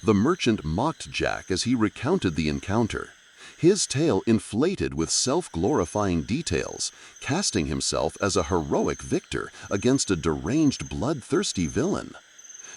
The merchant mocked Jack as he recounted the encounter, his tale inflated with self-glorifying details, casting himself as a heroic victor against a deranged, bloodthirsty villain.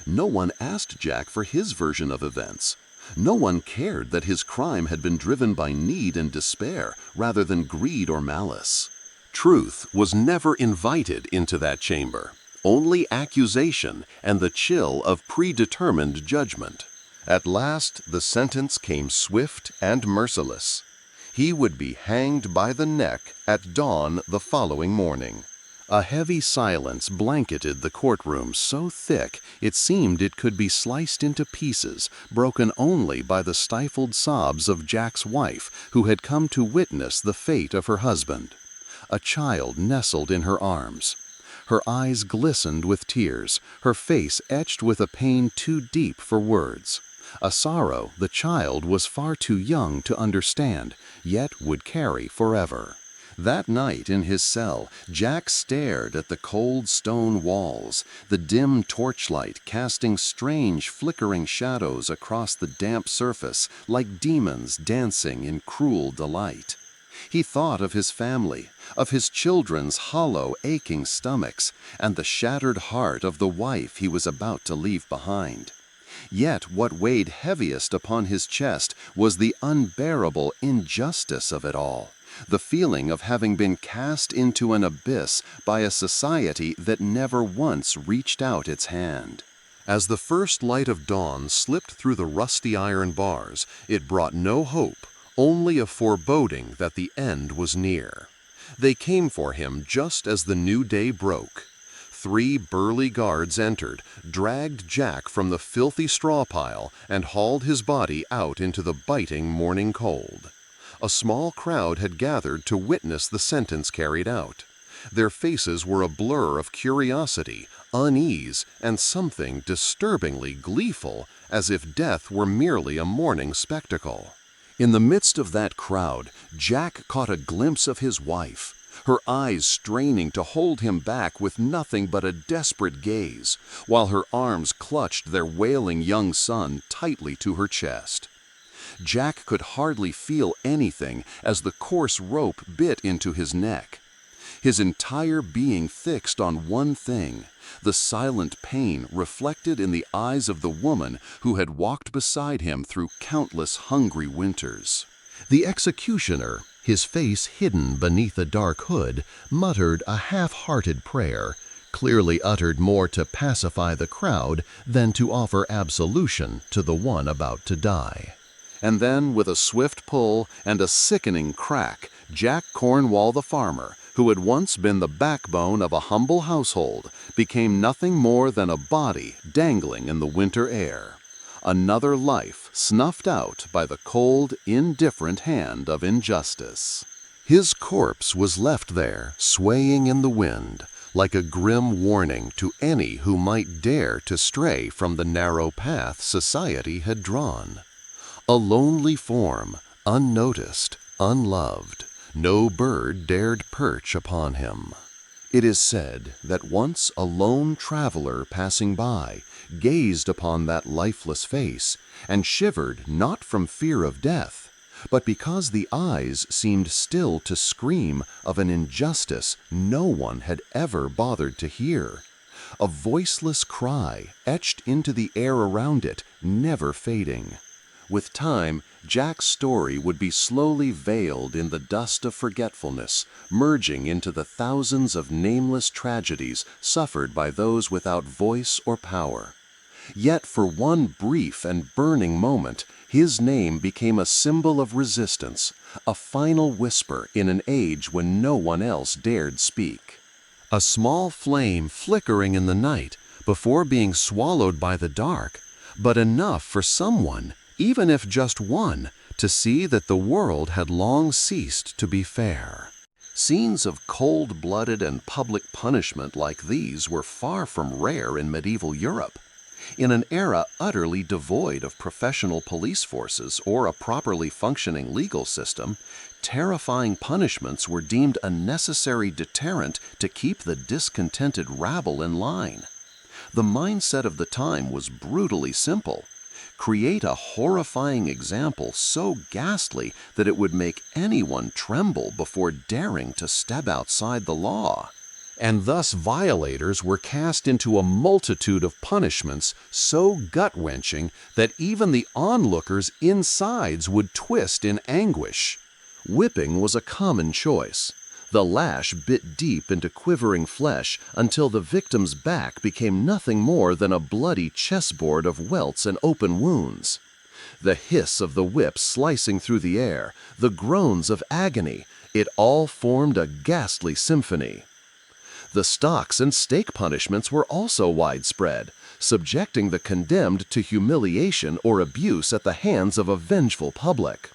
No one asked Jack for his version of events. No one cared that his crime had been driven by need and despair rather than greed or malice. Truth was never invited into that chamber, only accusation and the chill of predetermined judgment. At last the sentence came swift and merciless. He would be hanged by the neck at dawn the following morning. A heavy silence blanketed the courtroom so thick it seemed it could be sliced into pieces, broken only by the stifled sobs of Jack's wife, who had come to witness the fate of her husband. A child nestled in her arms. Her eyes glistened with tears, her face etched with a pain too deep for words. A sorrow the child was far too young to understand, yet would carry forever. That night in his cell, Jack stared at the cold stone walls, the dim torchlight casting strange flickering shadows across the damp surface like demons dancing in cruel delight. He thought of his family, of his children's hollow, aching stomachs, and the shattered heart of the wife he was about to leave behind. Yet what weighed heaviest upon his chest was the unbearable injustice of it all. The feeling of having been cast into an abyss by a society that never once reached out its hand. As the first light of dawn slipped through the rusty iron bars, it brought no hope, only a foreboding that the end was near. They came for him just as the new day broke. 3 burly guards entered, dragged Jack from the filthy straw pile, and hauled his body out into the biting morning cold. A small crowd had gathered to witness the sentence carried out. Their faces were a blur of curiosity, unease, and something disturbingly gleeful, as if death were merely a morning spectacle. In the midst of that crowd, Jack caught a glimpse of his wife, her eyes straining to hold him back with nothing but a desperate gaze, while her arms clutched their wailing young son tightly to her chest. Jack could hardly feel anything as the coarse rope bit into his neck. His entire being fixed on one thing, the silent pain reflected in the eyes of the woman who had walked beside him through countless hungry winters. The executioner, his face hidden beneath a dark hood, muttered a half-hearted prayer, clearly uttered more to pacify the crowd than to offer absolution to the one about to die. And then, with a swift pull and a sickening crack, Jack Cornwall the farmer, who had once been the backbone of a humble household, became nothing more than a body dangling in the winter air. Another life snuffed out by the cold, indifferent hand of injustice. His corpse was left there, swaying in the wind, like a grim warning to any who might dare to stray from the narrow path society had drawn. A lonely form, unnoticed, unloved, no bird dared perch upon him. It is said that once a lone traveler passing by gazed upon that lifeless face and shivered not from fear of death, but because the eyes seemed still to scream of an injustice no one had ever bothered to hear, a voiceless cry etched into the air around it, never fading. With time, Jack's story would be slowly veiled in the dust of forgetfulness, merging into the thousands of nameless tragedies suffered by those without voice or power. Yet for one brief and burning moment, his name became a symbol of resistance, a final whisper in an age when no one else dared speak. A small flame flickering in the night before being swallowed by the dark, but enough for someone, even if just one, to see that the world had long ceased to be fair. Scenes of cold-blooded and public punishment like these were far from rare in medieval Europe. In an era utterly devoid of professional police forces or a properly functioning legal system, terrifying punishments were deemed a necessary deterrent to keep the discontented rabble in line. The mindset of the time was brutally simple. Create a horrifying example so ghastly that it would make anyone tremble before daring to step outside the law. And thus violators were cast into a multitude of punishments so gut-wrenching that even the onlookers' insides would twist in anguish. Whipping was a common choice. The lash bit deep into quivering flesh until the victim's back became nothing more than a bloody chessboard of welts and open wounds. The hiss of the whip slicing through the air, the groans of agony, it all formed a ghastly symphony. The stocks and stake punishments were also widespread, subjecting the condemned to humiliation or abuse at the hands of a vengeful public.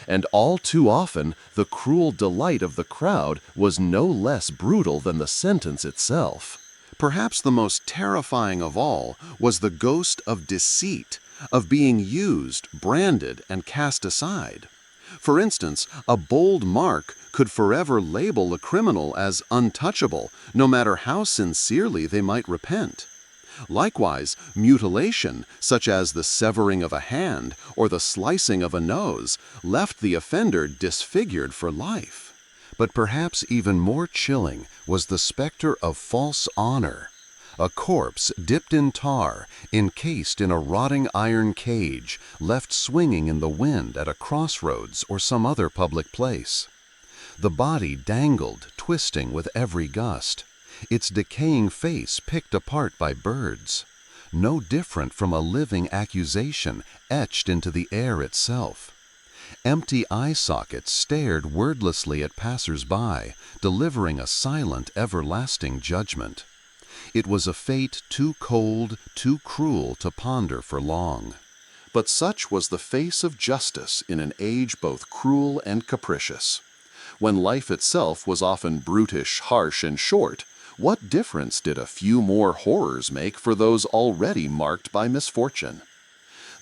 And all too often, the cruel delight of the crowd was no less brutal than the sentence itself. Perhaps the most terrifying of all was the ghost of deceit, of being used, branded, and cast aside. For instance, a bold mark could forever label a criminal as untouchable, no matter how sincerely they might repent. Likewise, mutilation, such as the severing of a hand or the slicing of a nose, left the offender disfigured for life. But perhaps even more chilling was the specter of false honor. A corpse dipped in tar, encased in a rotting iron cage, left swinging in the wind at a crossroads or some other public place. The body dangled, twisting with every gust, its decaying face picked apart by birds, no different from a living accusation etched into the air itself. Empty eye sockets stared wordlessly at passers-by, delivering a silent, everlasting judgment. It was a fate too cold, too cruel to ponder for long. But such was the face of justice in an age both cruel and capricious. When life itself was often brutish, harsh, and short, what difference did a few more horrors make for those already marked by misfortune?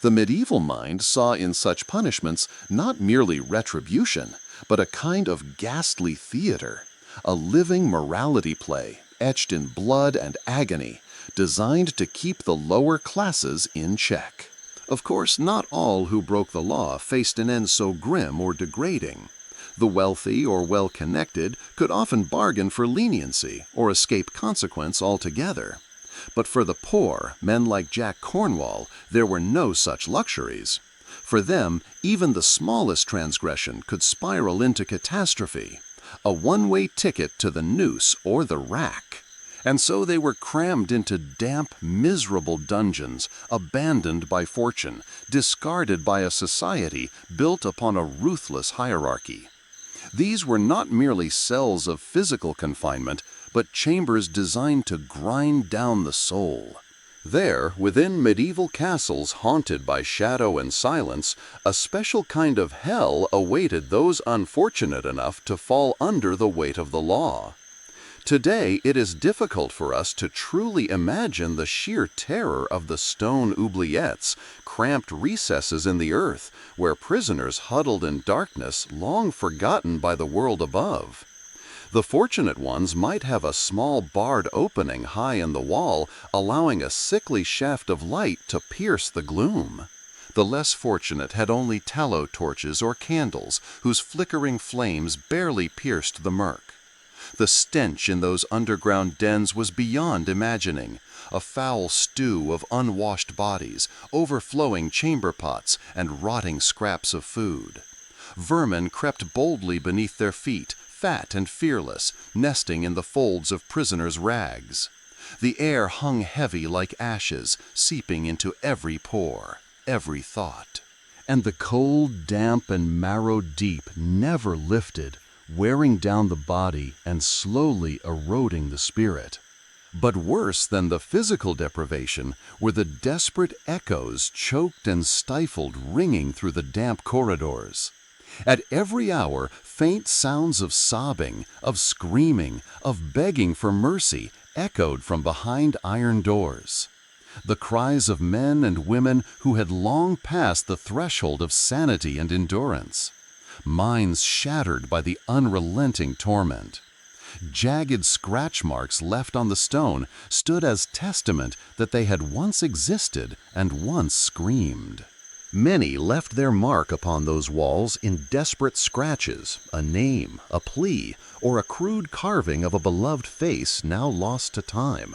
The medieval mind saw in such punishments not merely retribution, but a kind of ghastly theater, a living morality play, etched in blood and agony, designed to keep the lower classes in check. Of course, not all who broke the law faced an end so grim or degrading. The wealthy or well-connected could often bargain for leniency or escape consequence altogether. But for the poor, men like Jack Cornwall, there were no such luxuries. For them, even the smallest transgression could spiral into catastrophe, a one-way ticket to the noose or the rack. And so they were crammed into damp, miserable dungeons, abandoned by fortune, discarded by a society built upon a ruthless hierarchy. These were not merely cells of physical confinement, but chambers designed to grind down the soul. There, within medieval castles haunted by shadow and silence, a special kind of hell awaited those unfortunate enough to fall under the weight of the law. Today, it is difficult for us to truly imagine the sheer terror of the stone oubliettes, cramped recesses in the earth, where prisoners huddled in darkness long forgotten by the world above. The fortunate ones might have a small barred opening high in the wall, allowing a sickly shaft of light to pierce the gloom. The less fortunate had only tallow torches or candles, whose flickering flames barely pierced the murk. The stench in those underground dens was beyond imagining, a foul stew of unwashed bodies, overflowing chamber pots, and rotting scraps of food. Vermin crept boldly beneath their feet, fat and fearless, nesting in the folds of prisoners' rags. The air hung heavy like ashes, seeping into every pore, every thought. And the cold, damp, and marrow deep never lifted, wearing down the body and slowly eroding the spirit. But worse than the physical deprivation were the desperate echoes choked and stifled ringing through the damp corridors. At every hour, faint sounds of sobbing, of screaming, of begging for mercy echoed from behind iron doors. The cries of men and women who had long passed the threshold of sanity and endurance. Minds shattered by the unrelenting torment. Jagged scratch marks left on the stone stood as testament that they had once existed and once screamed. Many left their mark upon those walls in desperate scratches, a name, a plea, or a crude carving of a beloved face now lost to time,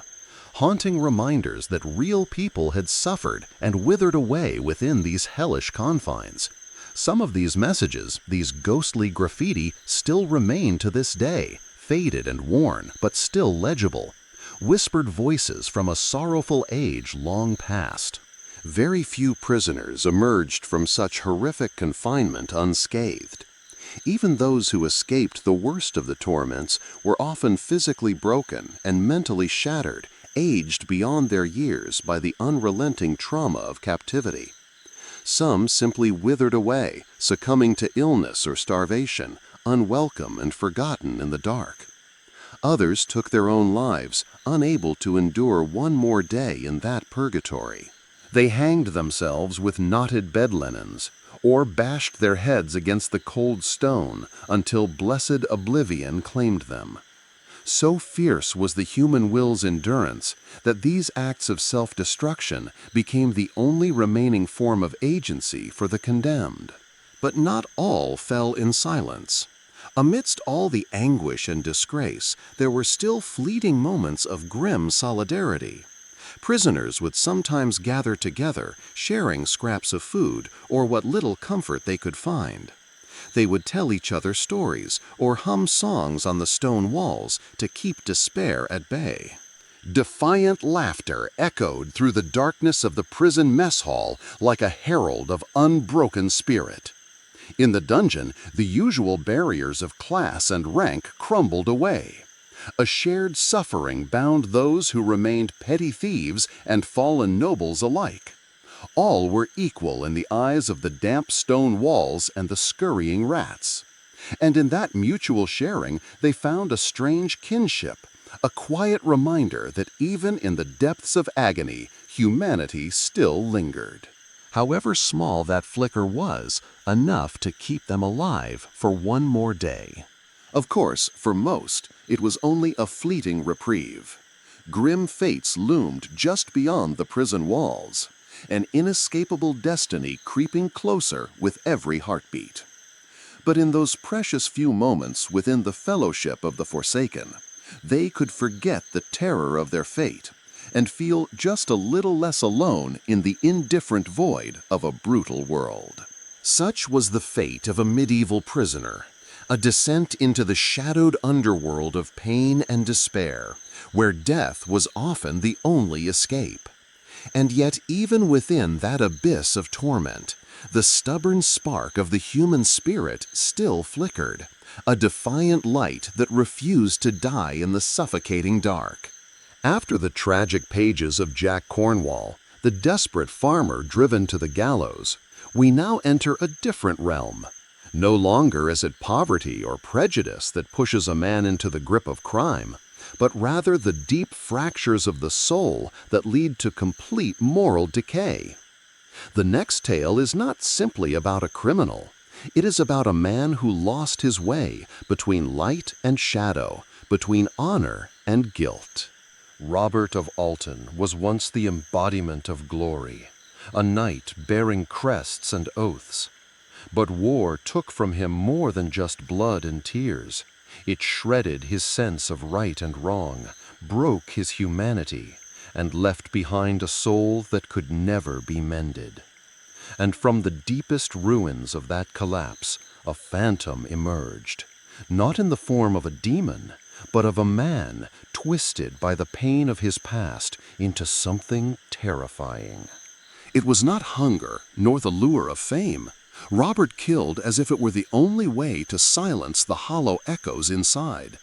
haunting reminders that real people had suffered and withered away within these hellish confines. Some of these messages, these ghostly graffiti, still remain to this day, faded and worn, but still legible, whispered voices from a sorrowful age long past. Very few prisoners emerged from such horrific confinement unscathed. Even those who escaped the worst of the torments were often physically broken and mentally shattered, aged beyond their years by the unrelenting trauma of captivity. Some simply withered away, succumbing to illness or starvation, unwelcome and forgotten in the dark. Others took their own lives, unable to endure one more day in that purgatory. They hanged themselves with knotted bed linens, or bashed their heads against the cold stone until blessed oblivion claimed them. So fierce was the human will's endurance that these acts of self-destruction became the only remaining form of agency for the condemned. But not all fell in silence. Amidst all the anguish and disgrace, there were still fleeting moments of grim solidarity. Prisoners would sometimes gather together, sharing scraps of food or what little comfort they could find. They would tell each other stories or hum songs on the stone walls to keep despair at bay. Defiant laughter echoed through the darkness of the prison mess hall like a herald of unbroken spirit. In the dungeon, the usual barriers of class and rank crumbled away. A shared suffering bound those who remained petty thieves and fallen nobles alike. All were equal in the eyes of the damp stone walls and the scurrying rats. And in that mutual sharing, they found a strange kinship, a quiet reminder that even in the depths of agony, humanity still lingered. However small that flicker was, enough to keep them alive for one more day. Of course, for most, it was only a fleeting reprieve. Grim fates loomed just beyond the prison walls, an inescapable destiny creeping closer with every heartbeat. But in those precious few moments within the fellowship of the forsaken, they could forget the terror of their fate and feel just a little less alone in the indifferent void of a brutal world. Such was the fate of a medieval prisoner, a descent into the shadowed underworld of pain and despair, where death was often the only escape. And yet even within that abyss of torment, the stubborn spark of the human spirit still flickered, a defiant light that refused to die in the suffocating dark. After the tragic pages of Jack Cornwall, the desperate farmer driven to the gallows, we now enter a different realm. No longer is it poverty or prejudice that pushes a man into the grip of crime, but rather the deep fractures of the soul that lead to complete moral decay. The next tale is not simply about a criminal. It is about a man who lost his way between light and shadow, between honor and guilt. Robert of Alton was once the embodiment of glory, a knight bearing crests and oaths. But war took from him more than just blood and tears. It shredded his sense of right and wrong, broke his humanity, and left behind a soul that could never be mended. And from the deepest ruins of that collapse, a phantom emerged, not in the form of a demon, but of a man twisted by the pain of his past into something terrifying. It was not hunger, nor the lure of fame. Robert killed as if it were the only way to silence the hollow echoes inside.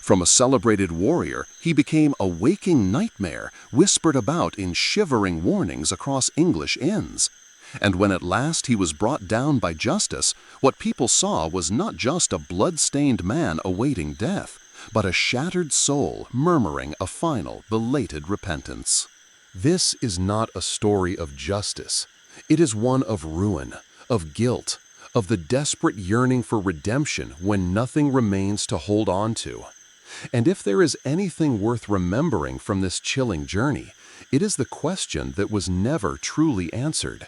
From a celebrated warrior, he became a waking nightmare whispered about in shivering warnings across English inns. And when at last he was brought down by justice, what people saw was not just a blood-stained man awaiting death, but a shattered soul murmuring a final, belated repentance. This is not a story of justice. It is one of ruin, of guilt, of the desperate yearning for redemption when nothing remains to hold on to. And if there is anything worth remembering from this chilling journey, it is the question that was never truly answered.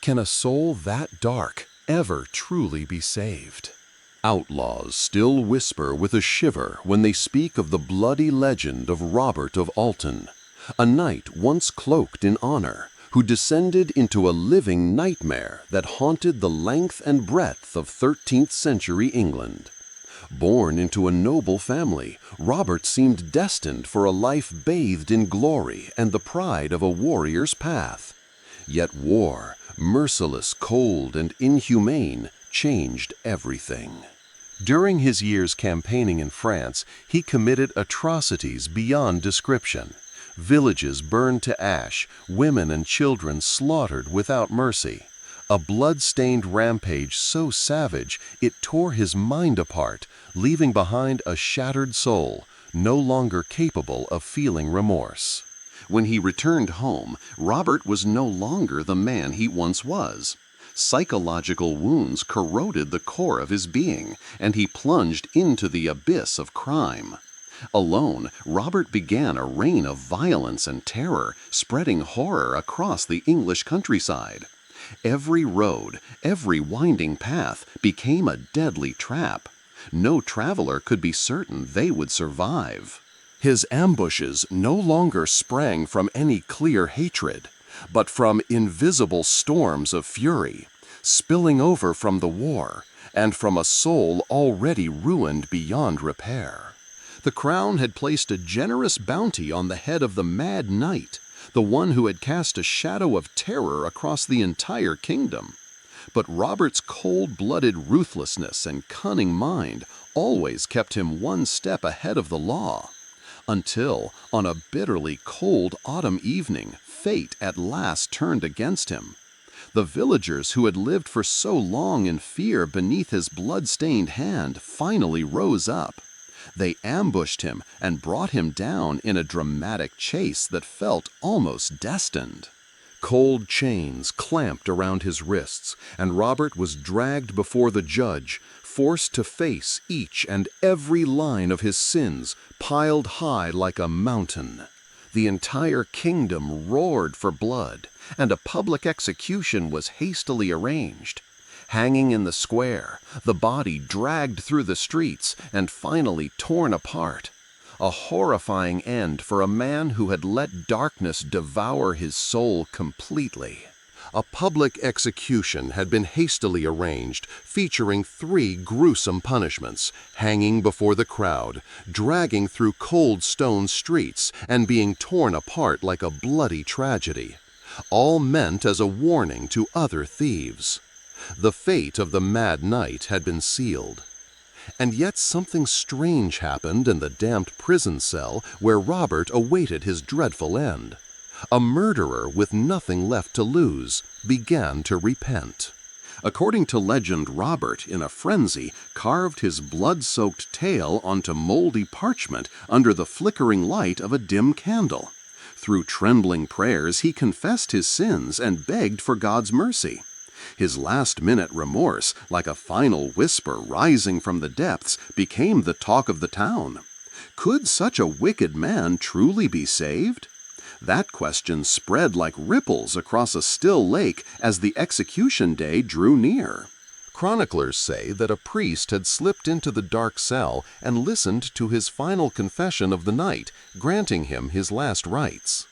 Can a soul that dark ever truly be saved? Outlaws still whisper with a shiver when they speak of the bloody legend of Robert of Alton, a knight once cloaked in honor, who descended into a living nightmare that haunted the length and breadth of 13th century England. Born into a noble family, Robert seemed destined for a life bathed in glory and the pride of a warrior's path. Yet war, merciless, cold, and inhumane, changed everything. During his years campaigning in France, he committed atrocities beyond description. Villages burned to ash, women and children slaughtered without mercy. A blood-stained rampage so savage it tore his mind apart, leaving behind a shattered soul, no longer capable of feeling remorse. When he returned home, Robert was no longer the man he once was. Psychological wounds corroded the core of his being, and he plunged into the abyss of crime. Alone, Robert began a reign of violence and terror, spreading horror across the English countryside. Every road, every winding path became a deadly trap. No traveler could be certain they would survive. His ambushes no longer sprang from any clear hatred, but from invisible storms of fury, spilling over from the war, and from a soul already ruined beyond repair. The crown had placed a generous bounty on the head of the mad knight, the one who had cast a shadow of terror across the entire kingdom. But Robert's cold-blooded ruthlessness and cunning mind always kept him one step ahead of the law. Until, on a bitterly cold autumn evening, fate at last turned against him. The villagers who had lived for so long in fear beneath his blood-stained hand finally rose up. They ambushed him and brought him down in a dramatic chase that felt almost destined. Cold chains clamped around his wrists, and Robert was dragged before the judge, forced to face each and every line of his sins, piled high like a mountain. The entire kingdom roared for blood, and a public execution was hastily arranged. Hanging in the square, the body dragged through the streets and finally torn apart. a horrifying end for a man who had let darkness devour his soul completely. A public execution had been hastily arranged, featuring 3 gruesome punishments: hanging before the crowd, dragging through cold stone streets, and being torn apart like a bloody tragedy, all meant as a warning to other thieves. The fate of the mad knight had been sealed. And yet something strange happened in the damped prison cell where Robert awaited his dreadful end. A murderer with nothing left to lose began to repent. According to legend, Robert, in a frenzy, carved his blood-soaked tale onto moldy parchment under the flickering light of a dim candle. Through trembling prayers, he confessed his sins and begged for God's mercy. His last-minute remorse, like a final whisper rising from the depths, became the talk of the town. Could such a wicked man truly be saved? That question spread like ripples across a still lake as the execution day drew near. Chroniclers say that a priest had slipped into the dark cell and listened to his final confession of the night, granting him his last rites.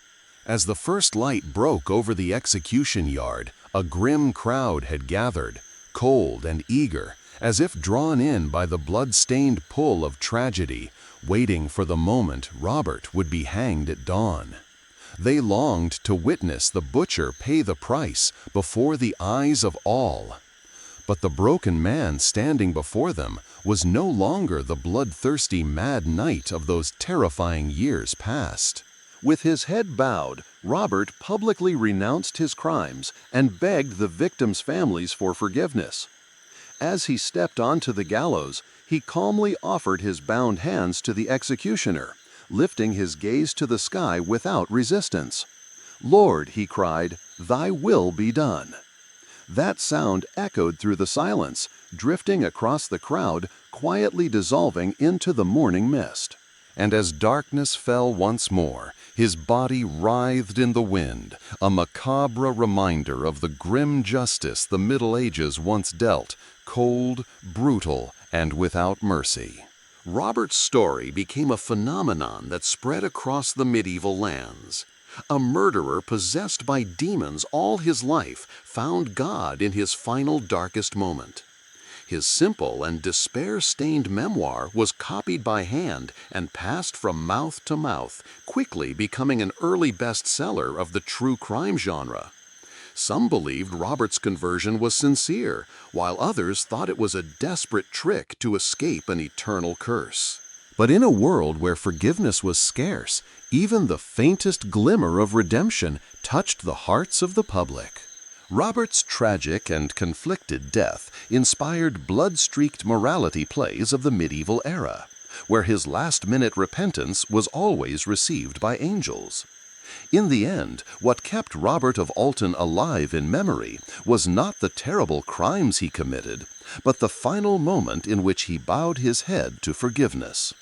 As the first light broke over the execution yard, a grim crowd had gathered, cold and eager, as if drawn in by the blood-stained pull of tragedy, waiting for the moment Robert would be hanged at dawn. They longed to witness the butcher pay the price before the eyes of all. But the broken man standing before them was no longer the bloodthirsty mad knight of those terrifying years past. With his head bowed, Robert publicly renounced his crimes and begged the victims' families for forgiveness. As he stepped onto the gallows, he calmly offered his bound hands to the executioner, lifting his gaze to the sky without resistance. "Lord," he cried, "thy will be done." That sound echoed through the silence, drifting across the crowd, quietly dissolving into the morning mist. And as darkness fell once more, his body writhed in the wind, a macabre reminder of the grim justice the Middle Ages once dealt, cold, brutal, and without mercy. Robert's story became a phenomenon that spread across the medieval lands. A murderer possessed by demons all his life found God in his final darkest moment. His simple and despair-stained memoir was copied by hand and passed from mouth to mouth, quickly becoming an early bestseller of the true crime genre. Some believed Robert's conversion was sincere, while others thought it was a desperate trick to escape an eternal curse. But in a world where forgiveness was scarce, even the faintest glimmer of redemption touched the hearts of the public. Robert's tragic and conflicted death inspired blood-streaked morality plays of the medieval era, where his last-minute repentance was always received by angels. In the end, what kept Robert of Alton alive in memory was not the terrible crimes he committed, but the final moment in which he bowed his head to forgiveness.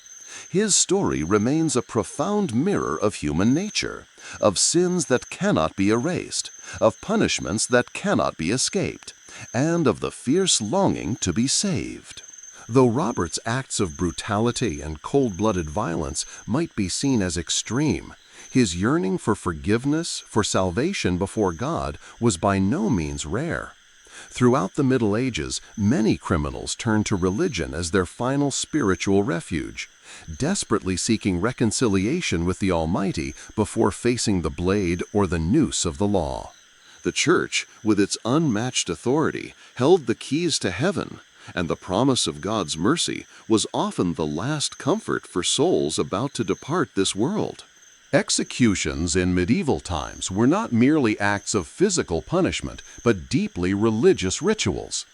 His story remains a profound mirror of human nature, of sins that cannot be erased, of punishments that cannot be escaped, and of the fierce longing to be saved. Though Robert's acts of brutality and cold-blooded violence might be seen as extreme, his yearning for forgiveness, for salvation before God, was by no means rare. Throughout the Middle Ages, many criminals turned to religion as their final spiritual refuge, desperately seeking reconciliation with the Almighty before facing the blade or the noose of the law. The Church, with its unmatched authority, held the keys to heaven, and the promise of God's mercy was often the last comfort for souls about to depart this world. Executions in medieval times were not merely acts of physical punishment, but deeply religious rituals.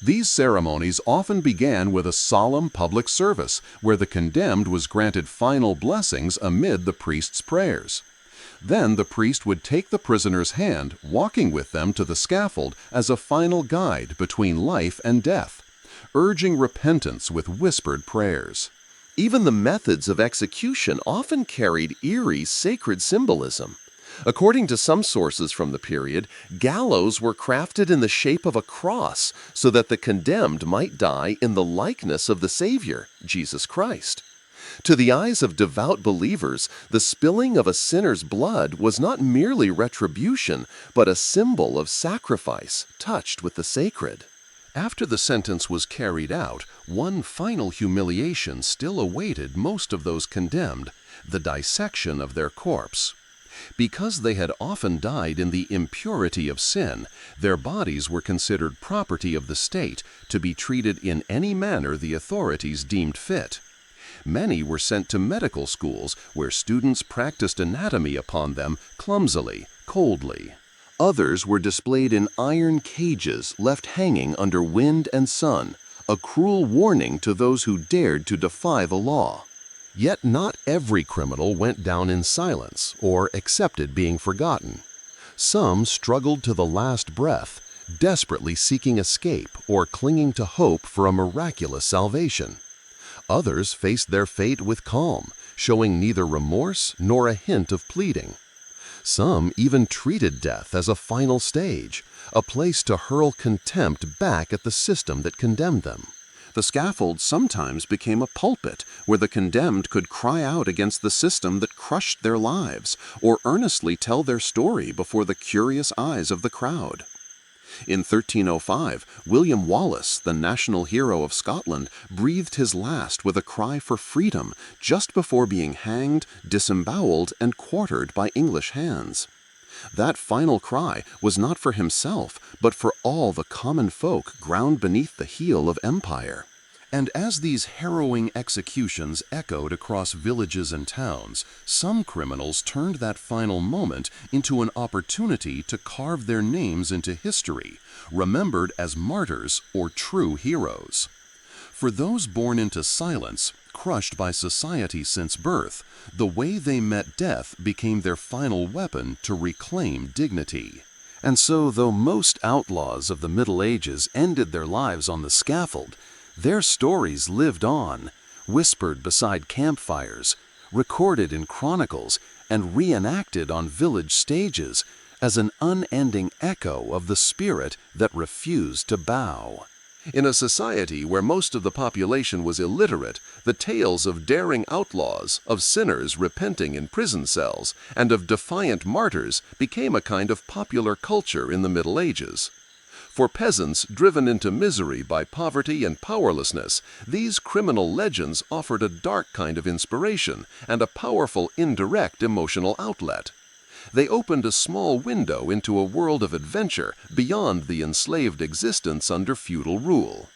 These ceremonies often began with a solemn public service, where the condemned was granted final blessings amid the priest's prayers. Then the priest would take the prisoner's hand, walking with them to the scaffold as a final guide between life and death, urging repentance with whispered prayers. Even the methods of execution often carried eerie sacred symbolism. According to some sources from the period, gallows were crafted in the shape of a cross so that the condemned might die in the likeness of the Savior, Jesus Christ. To the eyes of devout believers, the spilling of a sinner's blood was not merely retribution, but a symbol of sacrifice touched with the sacred. After the sentence was carried out, one final humiliation still awaited most of those condemned: the dissection of their corpse. Because they had often died in the impurity of sin, their bodies were considered property of the state, to be treated in any manner the authorities deemed fit. Many were sent to medical schools where students practiced anatomy upon them clumsily, coldly. Others were displayed in iron cages left hanging under wind and sun, a cruel warning to those who dared to defy the law. Yet not every criminal went down in silence or accepted being forgotten. Some struggled to the last breath, desperately seeking escape or clinging to hope for a miraculous salvation. Others faced their fate with calm, showing neither remorse nor a hint of pleading. Some even treated death as a final stage, a place to hurl contempt back at the system that condemned them. The scaffold sometimes became a pulpit where the condemned could cry out against the system that crushed their lives, or earnestly tell their story before the curious eyes of the crowd. In 1305, William Wallace, the national hero of Scotland, breathed his last with a cry for freedom just before being hanged, disemboweled, and quartered by English hands. That final cry was not for himself, but for all the common folk ground beneath the heel of empire. And as these harrowing executions echoed across villages and towns, some criminals turned that final moment into an opportunity to carve their names into history, remembered as martyrs or true heroes. For those born into silence, crushed by society since birth, the way they met death became their final weapon to reclaim dignity. And so, though most outlaws of the Middle Ages ended their lives on the scaffold, their stories lived on, whispered beside campfires, recorded in chronicles, and reenacted on village stages as an unending echo of the spirit that refused to bow. In a society where most of the population was illiterate, the tales of daring outlaws, of sinners repenting in prison cells, and of defiant martyrs became a kind of popular culture in the Middle Ages. For peasants driven into misery by poverty and powerlessness, these criminal legends offered a dark kind of inspiration and a powerful indirect emotional outlet. They opened a small window into a world of adventure beyond the enslaved existence under feudal rule.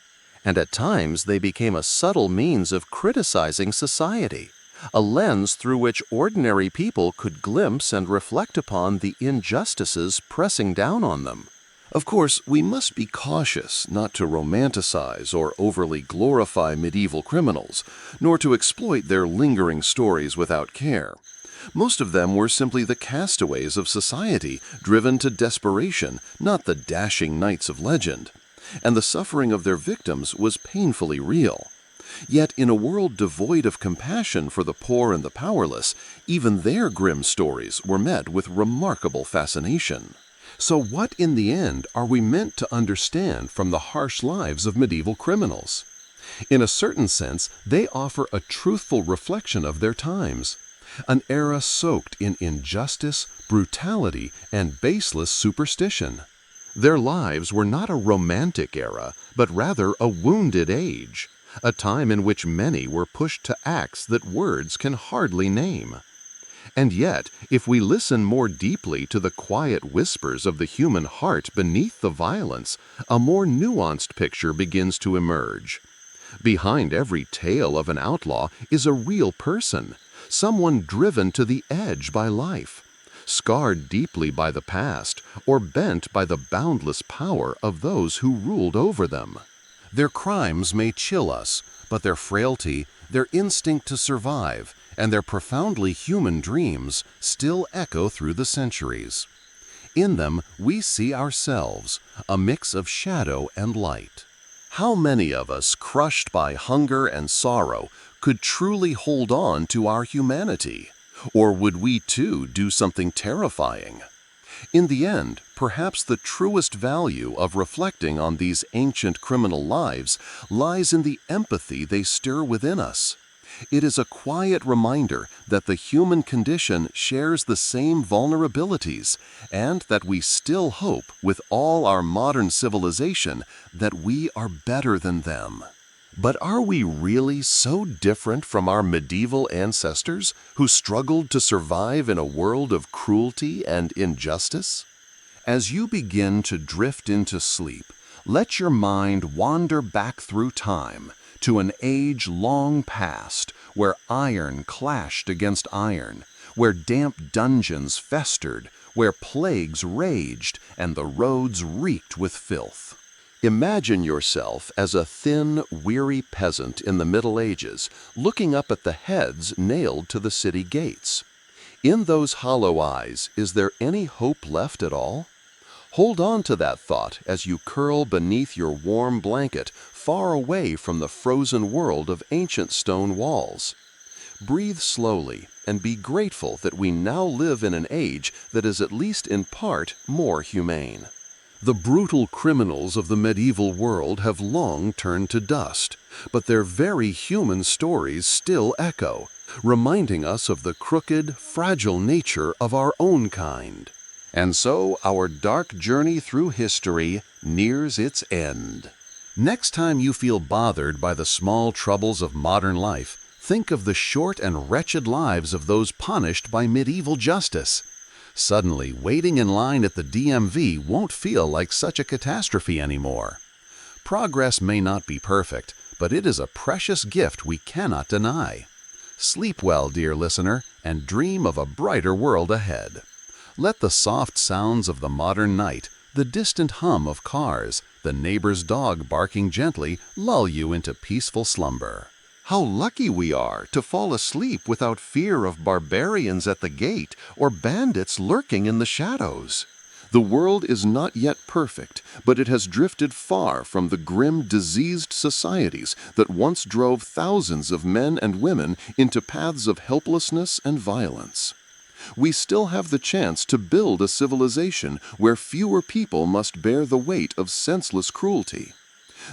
And at times they became a subtle means of criticizing society, a lens through which ordinary people could glimpse and reflect upon the injustices pressing down on them. Of course, we must be cautious not to romanticize or overly glorify medieval criminals, nor to exploit their lingering stories without care. Most of them were simply the castaways of society, driven to desperation, not the dashing knights of legend. And the suffering of their victims was painfully real. Yet in a world devoid of compassion for the poor and the powerless, even their grim stories were met with remarkable fascination. So what in the end are we meant to understand from the harsh lives of medieval criminals? In a certain sense, they offer a truthful reflection of their times, an era soaked in injustice, brutality, and baseless superstition. Their lives were not a romantic era, but rather a wounded age, a time in which many were pushed to acts that words can hardly name. And yet, if we listen more deeply to the quiet whispers of the human heart beneath the violence, a more nuanced picture begins to emerge. Behind every tale of an outlaw is a real person, someone driven to the edge by life, scarred deeply by the past, or bent by the boundless power of those who ruled over them. Their crimes may chill us, but their frailty, their instinct to survive, and their profoundly human dreams still echo through the centuries. In them, we see ourselves, a mix of shadow and light. How many of us, crushed by hunger and sorrow, could truly hold on to our humanity? Or would we too do something terrifying? In the end, perhaps the truest value of reflecting on these ancient criminal lives lies in the empathy they stir within us. It is a quiet reminder that the human condition shares the same vulnerabilities and that we still hope, with all our modern civilization, that we are better than them. But are we really so different from our medieval ancestors who struggled to survive in a world of cruelty and injustice? As you begin to drift into sleep, let your mind wander back through time to an age long past where iron clashed against iron, where damp dungeons festered, where plagues raged, and the roads reeked with filth. Imagine yourself as a thin, weary peasant in the Middle Ages, looking up at the heads nailed to the city gates. In those hollow eyes, is there any hope left at all? Hold on to that thought as you curl beneath your warm blanket, far away from the frozen world of ancient stone walls. Breathe slowly and be grateful that we now live in an age that is at least in part more humane. The brutal criminals of the medieval world have long turned to dust, but their very human stories still echo, reminding us of the crooked, fragile nature of our own kind. And so our dark journey through history nears its end. Next time you feel bothered by the small troubles of modern life, think of the short and wretched lives of those punished by medieval justice. Suddenly, waiting in line at the DMV won't feel like such a catastrophe anymore. Progress may not be perfect, but it is a precious gift we cannot deny. Sleep well, dear listener, and dream of a brighter world ahead. Let the soft sounds of the modern night, the distant hum of cars, the neighbor's dog barking gently lull you into peaceful slumber. How lucky we are to fall asleep without fear of barbarians at the gate or bandits lurking in the shadows. The world is not yet perfect, but it has drifted far from the grim, diseased societies that once drove thousands of men and women into paths of helplessness and violence. We still have the chance to build a civilization where fewer people must bear the weight of senseless cruelty.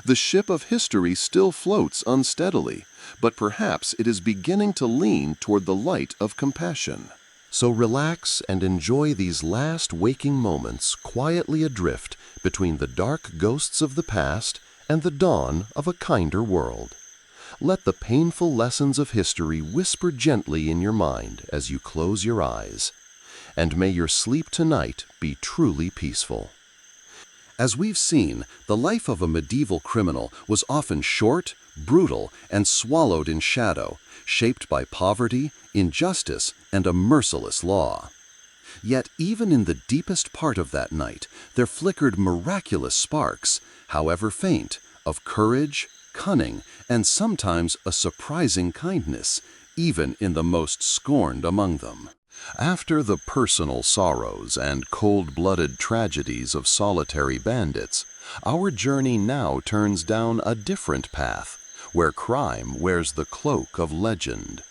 The ship of history still floats unsteadily, but perhaps it is beginning to lean toward the light of compassion. So relax and enjoy these last waking moments quietly adrift between the dark ghosts of the past and the dawn of a kinder world. Let the painful lessons of history whisper gently in your mind as you close your eyes. And may your sleep tonight be truly peaceful. As we've seen, the life of a medieval criminal was often short, brutal, and swallowed in shadow, shaped by poverty, injustice, and a merciless law. Yet even in the deepest part of that night, there flickered miraculous sparks, however faint, of courage, cunning, and sometimes a surprising kindness, even in the most scorned among them. After the personal sorrows and cold-blooded tragedies of solitary bandits, our journey now turns down a different path, where crime wears the cloak of legend.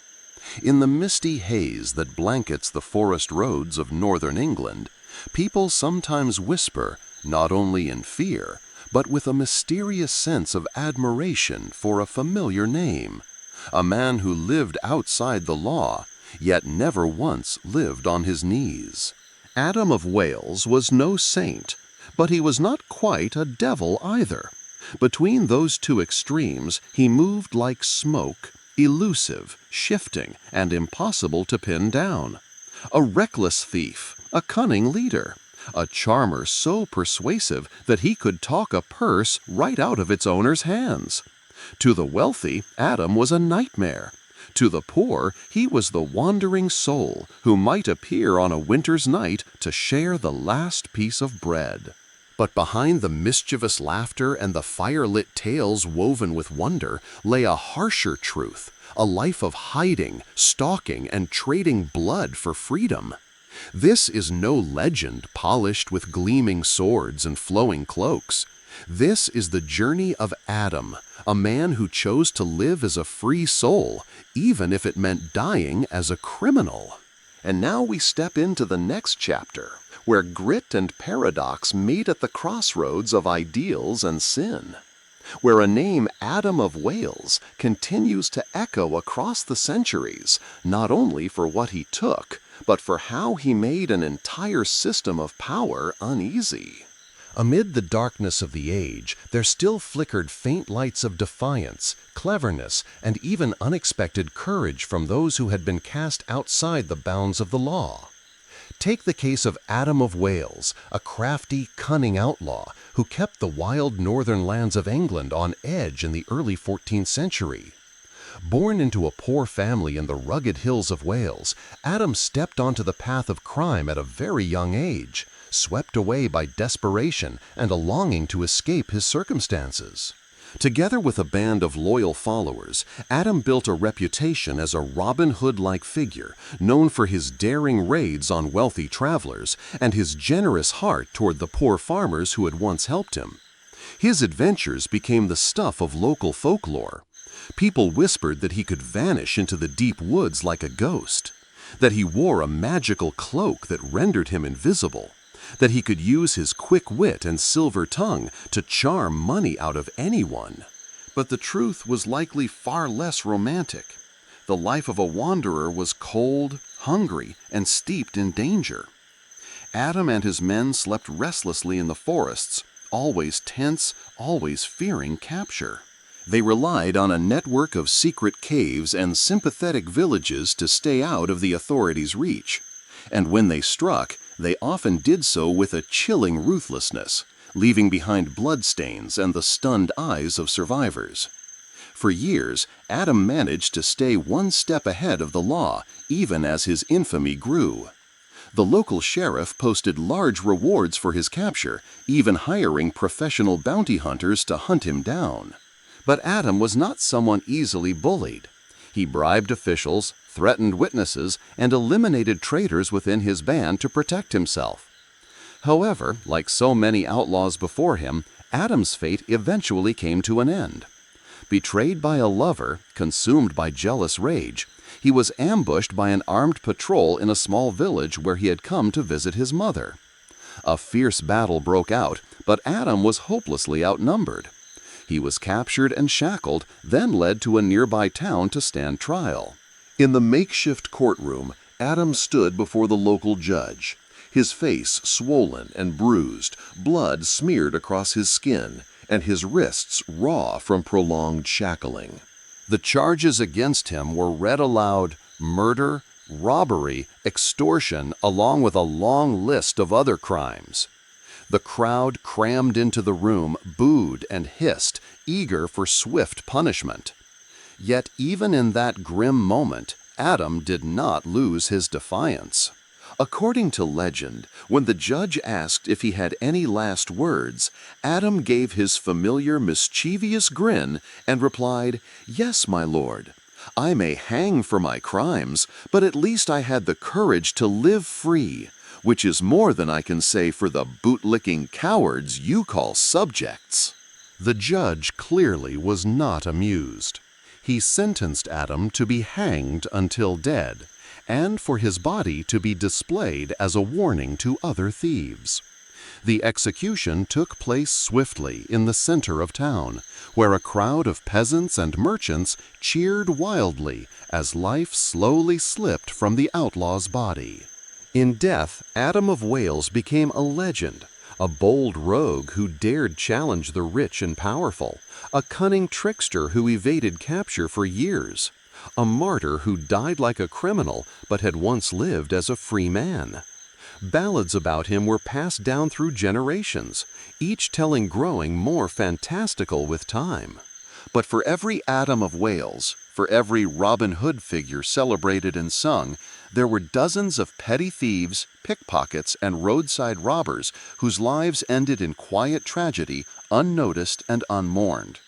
In the misty haze that blankets the forest roads of northern England, people sometimes whisper, not only in fear, but with a mysterious sense of admiration for a familiar name, a man who lived outside the law, yet never once lived on his knees. Adam of Wales was no saint, but he was not quite a devil either. Between those two extremes, he moved like smoke, elusive, shifting, and impossible to pin down. A reckless thief, a cunning leader, a charmer so persuasive that he could talk a purse right out of its owner's hands. To the wealthy, Adam was a nightmare. To the poor, he was the wandering soul who might appear on a winter's night to share the last piece of bread. But behind the mischievous laughter and the fire-lit tales woven with wonder lay a harsher truth, a life of hiding, stalking, and trading blood for freedom. This is no legend polished with gleaming swords and flowing cloaks. This is the journey of Adam, a man who chose to live as a free soul, even if it meant dying as a criminal. And now we step into the next chapter, where grit and paradox meet at the crossroads of ideals and sin. where a name Adam of Wales continues to echo across the centuries, not only for what he took, but for how he made an entire system of power uneasy. Amid the darkness of the age, there still flickered faint lights of defiance, cleverness, and even unexpected courage from those who had been cast outside the bounds of the law. Take the case of Adam of Wales, a crafty, cunning outlaw who kept the wild northern lands of England on edge in the early 14th century. Born into a poor family in the rugged hills of Wales, Adam stepped onto the path of crime at a very young age, swept away by desperation and a longing to escape his circumstances. Together with a band of loyal followers, Adam built a reputation as a Robin Hood-like figure, known for his daring raids on wealthy travelers and his generous heart toward the poor farmers who had once helped him. His adventures became the stuff of local folklore. People whispered that he could vanish into the deep woods like a ghost, that he wore a magical cloak that rendered him invisible, that he could use his quick wit and silver tongue to charm money out of anyone. But the truth was likely far less romantic. The life of a wanderer was cold, hungry, and steeped in danger. Adam and his men slept restlessly in the forests, always tense, always fearing capture. They relied on a network of secret caves and sympathetic villages to stay out of the authorities' reach. And when they struck, they often did so with a chilling ruthlessness, leaving behind bloodstains and the stunned eyes of survivors. For years, Adam managed to stay one step ahead of the law, even as his infamy grew. The local sheriff posted large rewards for his capture, even hiring professional bounty hunters to hunt him down. But Adam was not someone easily bullied. He bribed officials, threatened witnesses, and eliminated traitors within his band to protect himself. However, like so many outlaws before him, Adam's fate eventually came to an end. Betrayed by a lover, consumed by jealous rage, he was ambushed by an armed patrol in a small village where he had come to visit his mother. A fierce battle broke out, but Adam was hopelessly outnumbered. He was captured and shackled, then led to a nearby town to stand trial. In the makeshift courtroom, Adam stood before the local judge, his face swollen and bruised, blood smeared across his skin, and his wrists raw from prolonged shackling. The charges against him were read aloud: murder, robbery, extortion, along with a long list of other crimes. The crowd crammed into the room booed and hissed, eager for swift punishment. Yet even in that grim moment, Adam did not lose his defiance. According to legend, when the judge asked if he had any last words, Adam gave his familiar mischievous grin and replied, "Yes, my lord. I may hang for my crimes, but at least I had the courage to live free, which is more than I can say for the boot-licking cowards you call subjects." The judge clearly was not amused. He sentenced Adam to be hanged until dead, and for his body to be displayed as a warning to other thieves. The execution took place swiftly in the center of town, where a crowd of peasants and merchants cheered wildly as life slowly slipped from the outlaw's body. In death, Adam of Wales became a legend, a bold rogue who dared challenge the rich and powerful, a cunning trickster who evaded capture for years, a martyr who died like a criminal but had once lived as a free man. Ballads about him were passed down through generations, each telling growing more fantastical with time. But for every Adam of Wales, for every Robin Hood figure celebrated and sung, there were dozens of petty thieves, pickpockets, and roadside robbers whose lives ended in quiet tragedy, unnoticed and unmourned.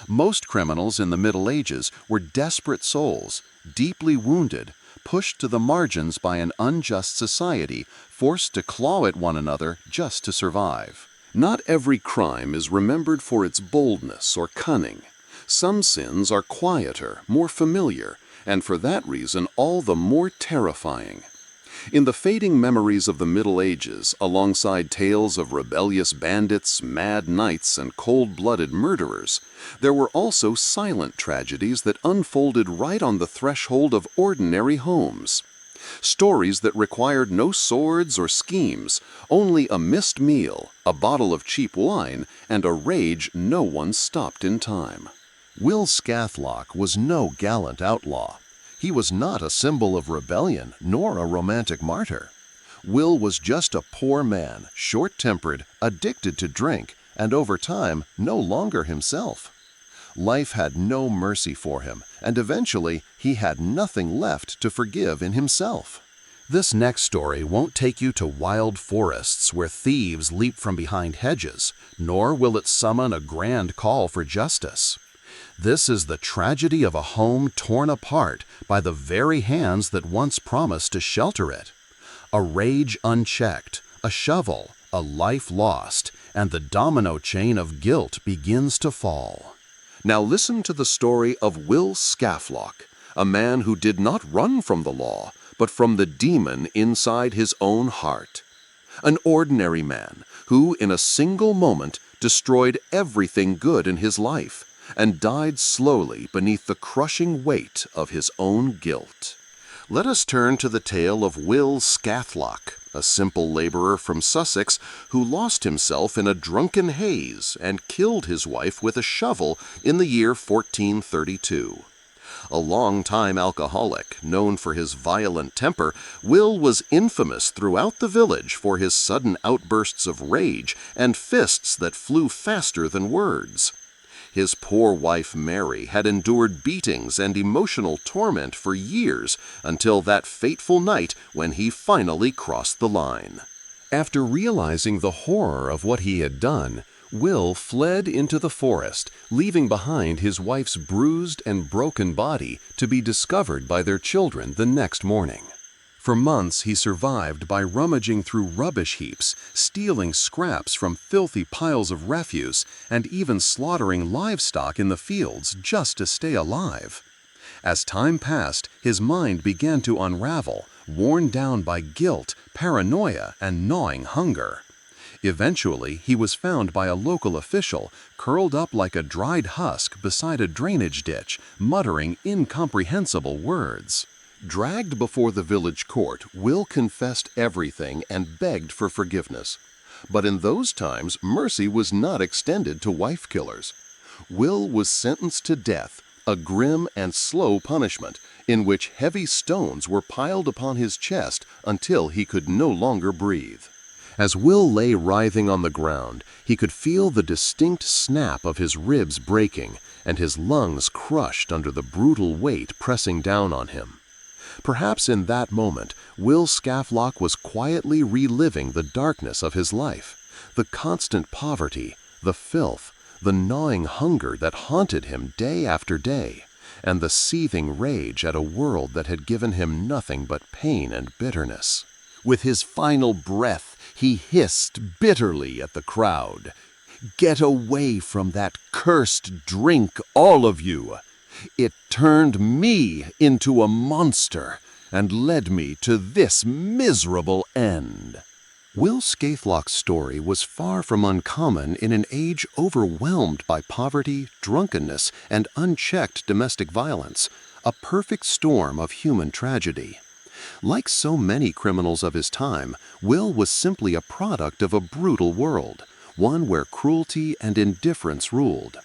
Most criminals in the Middle Ages were desperate souls, deeply wounded, pushed to the margins by an unjust society, forced to claw at one another just to survive. Not every crime is remembered for its boldness or cunning. Some sins are quieter, more familiar, and for that reason all the more terrifying. In the fading memories of the Middle Ages, alongside tales of rebellious bandits, mad knights, and cold-blooded murderers, there were also silent tragedies that unfolded right on the threshold of ordinary homes. Stories that required no swords or schemes, only a missed meal, a bottle of cheap wine, and a rage no one stopped in time. Will Scathlock was no gallant outlaw. He was not a symbol of rebellion, nor a romantic martyr. Will was just a poor man, short-tempered, addicted to drink, and over time, no longer himself. Life had no mercy for him, and eventually he had nothing left to forgive in himself. This next story won't take you to wild forests where thieves leap from behind hedges, nor will it summon a grand call for justice. This is the tragedy of a home torn apart by the very hands that once promised to shelter it. A rage unchecked, a shovel, a life lost, and the domino chain of guilt begins to fall. Now listen to the story of Will Scathlock, a man who did not run from the law, but from the demon inside his own heart. An ordinary man who, in a single moment, destroyed everything good in his life, and died slowly beneath the crushing weight of his own guilt. Let us turn to the tale of Will Scathlock, a simple laborer from Sussex who lost himself in a drunken haze and killed his wife with a shovel in the year 1432. A long-time alcoholic, known for his violent temper, Will was infamous throughout the village for his sudden outbursts of rage and fists that flew faster than words. His poor wife Mary had endured beatings and emotional torment for years until that fateful night when he finally crossed the line. After realizing the horror of what he had done, Will fled into the forest, leaving behind his wife's bruised and broken body to be discovered by their children the next morning. For months he survived by rummaging through rubbish heaps, stealing scraps from filthy piles of refuse, and even slaughtering livestock in the fields just to stay alive. As time passed, his mind began to unravel, worn down by guilt, paranoia, and gnawing hunger. Eventually, he was found by a local official, curled up like a dried husk beside a drainage ditch, muttering incomprehensible words. Dragged before the village court, Will confessed everything and begged for forgiveness. But in those times, mercy was not extended to wife killers. Will was sentenced to death, a grim and slow punishment, in which heavy stones were piled upon his chest until he could no longer breathe. As Will lay writhing on the ground, he could feel the distinct snap of his ribs breaking and his lungs crushed under the brutal weight pressing down on him. Perhaps in that moment, Will Scathlock was quietly reliving the darkness of his life, the constant poverty, the filth, the gnawing hunger that haunted him day after day, and the seething rage at a world that had given him nothing but pain and bitterness. With his final breath, he hissed bitterly at the crowd, "Get away from that cursed drink, all of you! It turned me into a monster and led me to this miserable end." Will Scathlock's story was far from uncommon in an age overwhelmed by poverty, drunkenness, and unchecked domestic violence, a perfect storm of human tragedy. Like so many criminals of his time, Will was simply a product of a brutal world, one where cruelty and indifference ruled.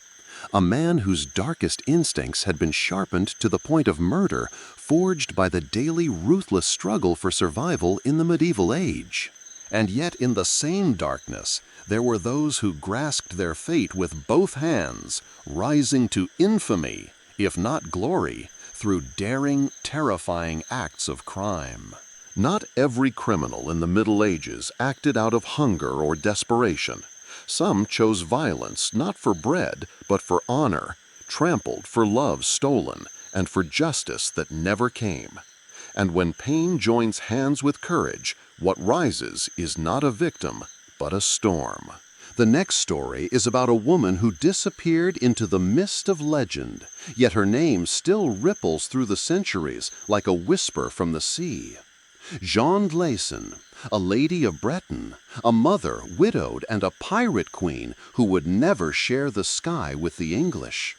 A man whose darkest instincts had been sharpened to the point of murder, forged by the daily ruthless struggle for survival in the medieval age. And yet in the same darkness, there were those who grasped their fate with both hands, rising to infamy, if not glory, through daring, terrifying acts of crime. Not every criminal in the Middle Ages acted out of hunger or desperation. Some chose violence not for bread, but for honor, trampled for love stolen, and for justice that never came. And when pain joins hands with courage, what rises is not a victim, but a storm. The next story is about a woman who disappeared into the mist of legend, yet her name still ripples through the centuries like a whisper from the sea. Jeanne d'Layson, a lady of Breton, a mother, widowed, and a pirate queen who would never share the sky with the English.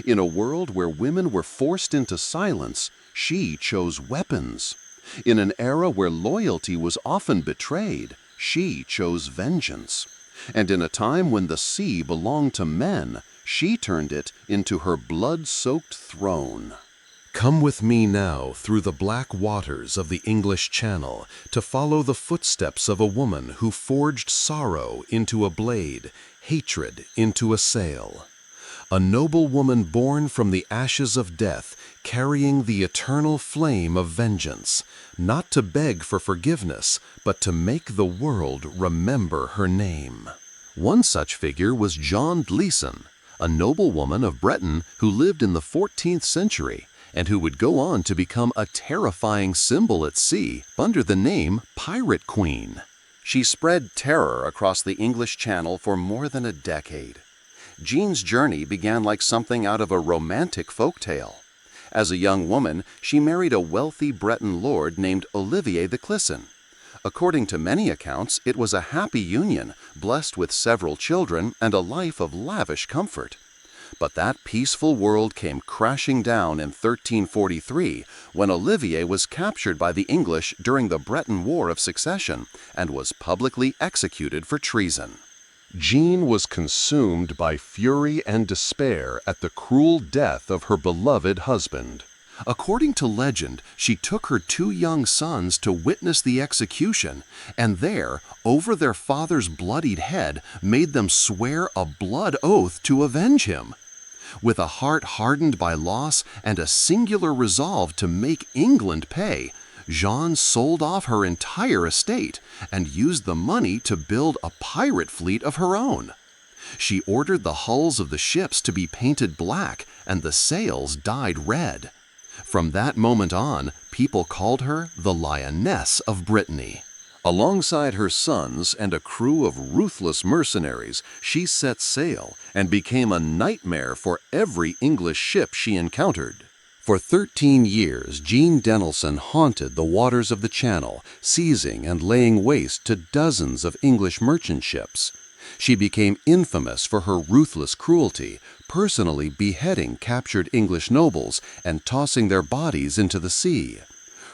In a world where women were forced into silence, she chose weapons. In an era where loyalty was often betrayed, she chose vengeance. And in a time when the sea belonged to men, she turned it into her blood-soaked throne. Come with me now through the black waters of the English Channel to follow the footsteps of a woman who forged sorrow into a blade, hatred into a sail. A noble woman born from the ashes of death, carrying the eternal flame of vengeance, not to beg for forgiveness, but to make the world remember her name. One such figure was Jeanne d'Layson, a noblewoman of Breton who lived in the 14th century and who would go on to become a terrifying symbol at sea under the name Pirate Queen. She spread terror across the English Channel for more than a decade. Jean's journey began like something out of a romantic folktale. As a young woman, she married a wealthy Breton lord named Olivier de Clisson. According to many accounts, it was a happy union, blessed with several children and a life of lavish comfort. But that peaceful world came crashing down in 1343 when Olivier was captured by the English during the Breton War of Succession and was publicly executed for treason. Jean was consumed by fury and despair at the cruel death of her beloved husband. According to legend, she took her 2 young sons to witness the execution, and there, over their father's bloodied head, made them swear a blood oath to avenge him. With a heart hardened by loss and a singular resolve to make England pay, Jeanne sold off her entire estate and used the money to build a pirate fleet of her own. She ordered the hulls of the ships to be painted black and the sails dyed red. From that moment on, people called her the Lioness of Brittany. Alongside her sons and a crew of ruthless mercenaries, she set sail and became a nightmare for every English ship she encountered. For 13 years, Jean Denilson haunted the waters of the Channel, seizing and laying waste to dozens of English merchant ships. She became infamous for her ruthless cruelty, personally beheading captured English nobles and tossing their bodies into the sea.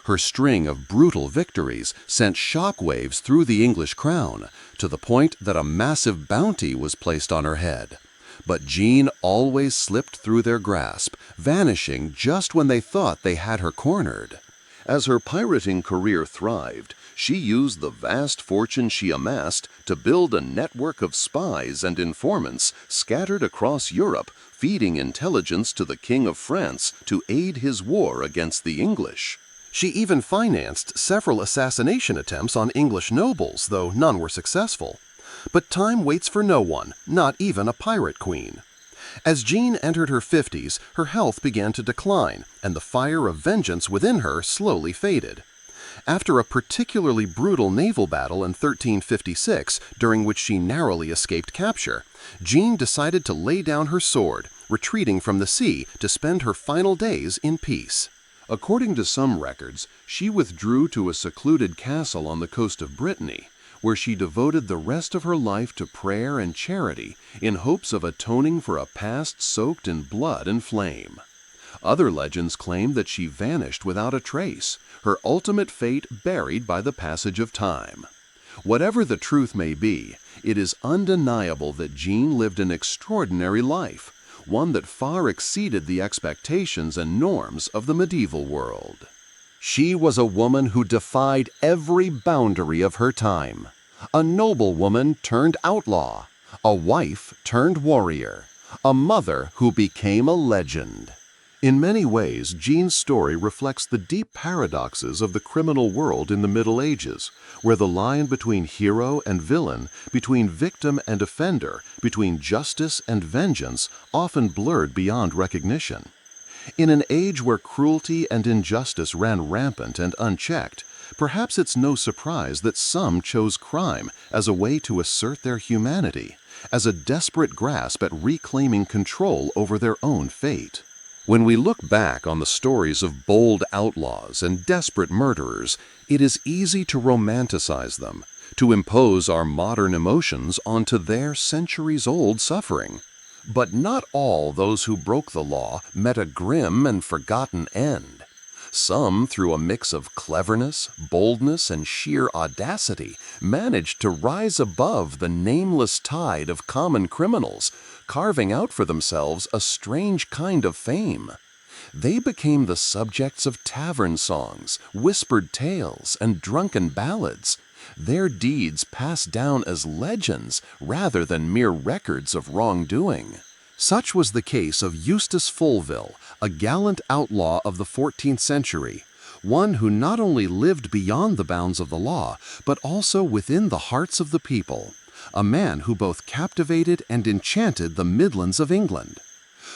Her string of brutal victories sent shockwaves through the English crown, to the point that a massive bounty was placed on her head. But Jean always slipped through their grasp, vanishing just when they thought they had her cornered. As her pirating career thrived, she used the vast fortune she amassed to build a network of spies and informants scattered across Europe, feeding intelligence to the King of France to aid his war against the English. She even financed several assassination attempts on English nobles, though none were successful. But time waits for no one, not even a pirate queen. As Jean entered her 50s, her health began to decline, and the fire of vengeance within her slowly faded. After a particularly brutal naval battle in 1356, during which she narrowly escaped capture, Jean decided to lay down her sword, retreating from the sea to spend her final days in peace. According to some records, she withdrew to a secluded castle on the coast of Brittany, where she devoted the rest of her life to prayer and charity in hopes of atoning for a past soaked in blood and flame. Other legends claim that she vanished without a trace, her ultimate fate buried by the passage of time. Whatever the truth may be, it is undeniable that Jean lived an extraordinary life, one that far exceeded the expectations and norms of the medieval world. She was a woman who defied every boundary of her time, a noblewoman turned outlaw, a wife turned warrior, a mother who became a legend. In many ways, Jean's story reflects the deep paradoxes of the criminal world in the Middle Ages, where the line between hero and villain, between victim and offender, between justice and vengeance, often blurred beyond recognition. In an age where cruelty and injustice ran rampant and unchecked, perhaps it's no surprise that some chose crime as a way to assert their humanity, as a desperate grasp at reclaiming control over their own fate. When we look back on the stories of bold outlaws and desperate murderers, it is easy to romanticize them, to impose our modern emotions onto their centuries-old suffering. But not all those who broke the law met a grim and forgotten end. Some, through a mix of cleverness, boldness, and sheer audacity, managed to rise above the nameless tide of common criminals, carving out for themselves a strange kind of fame. They became the subjects of tavern songs, whispered tales, and drunken ballads. Their deeds passed down as legends rather than mere records of wrongdoing. Such was the case of Eustace Folville, a gallant outlaw of the 14th century, one who not only lived beyond the bounds of the law, but also within the hearts of the people, a man who both captivated and enchanted the Midlands of England.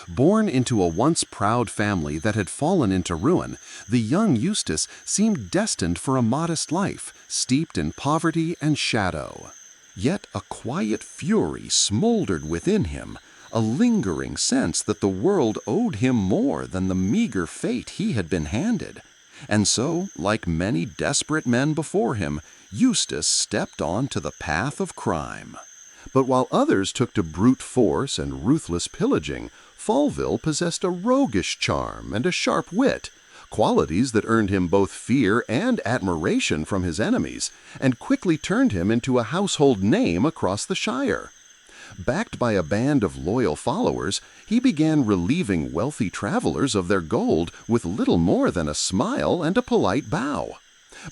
Born into a once proud family that had fallen into ruin, the young Eustace seemed destined for a modest life, steeped in poverty and shadow. Yet a quiet fury smoldered within him, a lingering sense that the world owed him more than the meager fate he had been handed. And so, like many desperate men before him, Eustace stepped on to the path of crime. But while others took to brute force and ruthless pillaging, Folville possessed a roguish charm and a sharp wit, qualities that earned him both fear and admiration from his enemies, and quickly turned him into a household name across the shire. Backed by a band of loyal followers, he began relieving wealthy travelers of their gold with little more than a smile and a polite bow.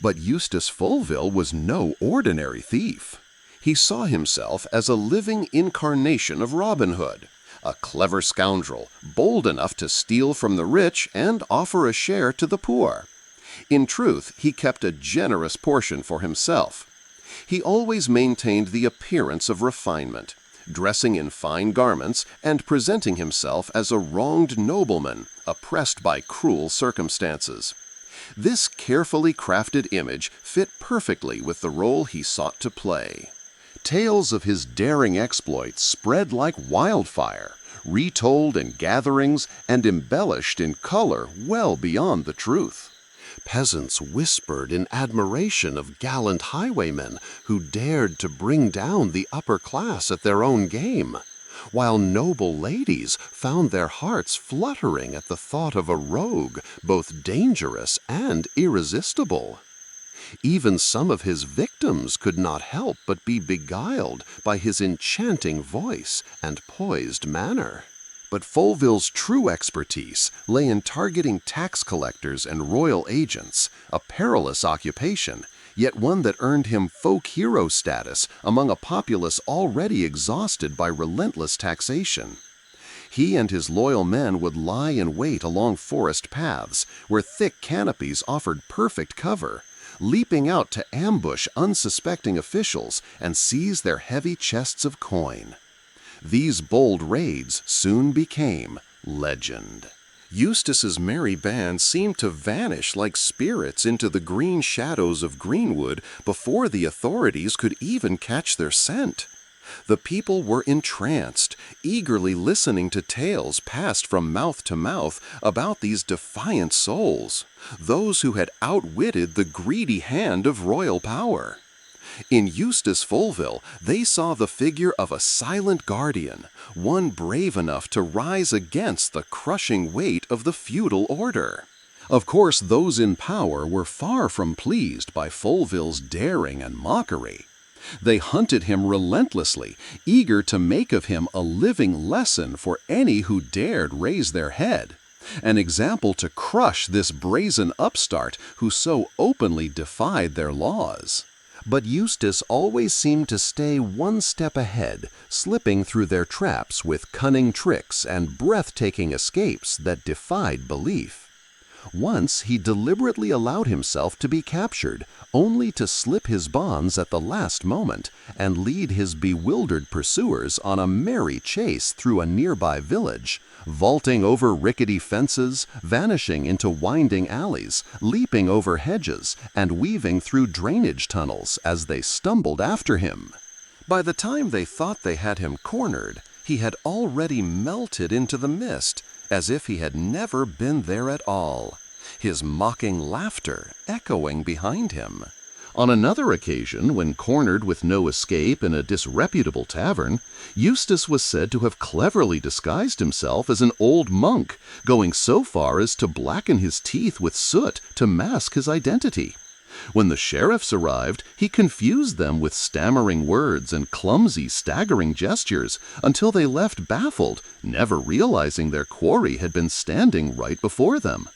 But Eustace Folville was no ordinary thief. He saw himself as a living incarnation of Robin Hood, a clever scoundrel, bold enough to steal from the rich and offer a share to the poor. In truth, he kept a generous portion for himself. He always maintained the appearance of refinement, dressing in fine garments and presenting himself as a wronged nobleman, oppressed by cruel circumstances. This carefully crafted image fit perfectly with the role he sought to play. Tales of his daring exploits spread like wildfire, retold in gatherings and embellished in color well beyond the truth. Peasants whispered in admiration of gallant highwaymen who dared to bring down the upper class at their own game, while noble ladies found their hearts fluttering at the thought of a rogue both dangerous and irresistible. Even some of his victims could not help but be beguiled by his enchanting voice and poised manner. But Folville's true expertise lay in targeting tax collectors and royal agents, a perilous occupation, yet one that earned him folk hero status among a populace already exhausted by relentless taxation. He and his loyal men would lie in wait along forest paths where thick canopies offered perfect cover, leaping out to ambush unsuspecting officials and seize their heavy chests of coin. These bold raids soon became legend. Eustace's merry band seemed to vanish like spirits into the green shadows of Greenwood before the authorities could even catch their scent. The people were entranced, eagerly listening to tales passed from mouth to mouth about these defiant souls, those who had outwitted the greedy hand of royal power. In Eustace Folville, they saw the figure of a silent guardian, one brave enough to rise against the crushing weight of the feudal order. Of course, those in power were far from pleased by Folville's daring and mockery. They hunted him relentlessly, eager to make of him a living lesson for any who dared raise their head, an example to crush this brazen upstart who so openly defied their laws. But Eustace always seemed to stay one step ahead, slipping through their traps with cunning tricks and breathtaking escapes that defied belief. Once he deliberately allowed himself to be captured, only to slip his bonds at the last moment and lead his bewildered pursuers on a merry chase through a nearby village, vaulting over rickety fences, vanishing into winding alleys, leaping over hedges, and weaving through drainage tunnels as they stumbled after him. By the time they thought they had him cornered, he had already melted into the mist, as if he had never been there at all, his mocking laughter echoing behind him. On another occasion, when cornered with no escape in a disreputable tavern, Eustace was said to have cleverly disguised himself as an old monk, going so far as to blacken his teeth with soot to mask his identity. When the sheriffs arrived, he confused them with stammering words and clumsy, staggering gestures until they left baffled, never realizing their quarry had been standing right before them.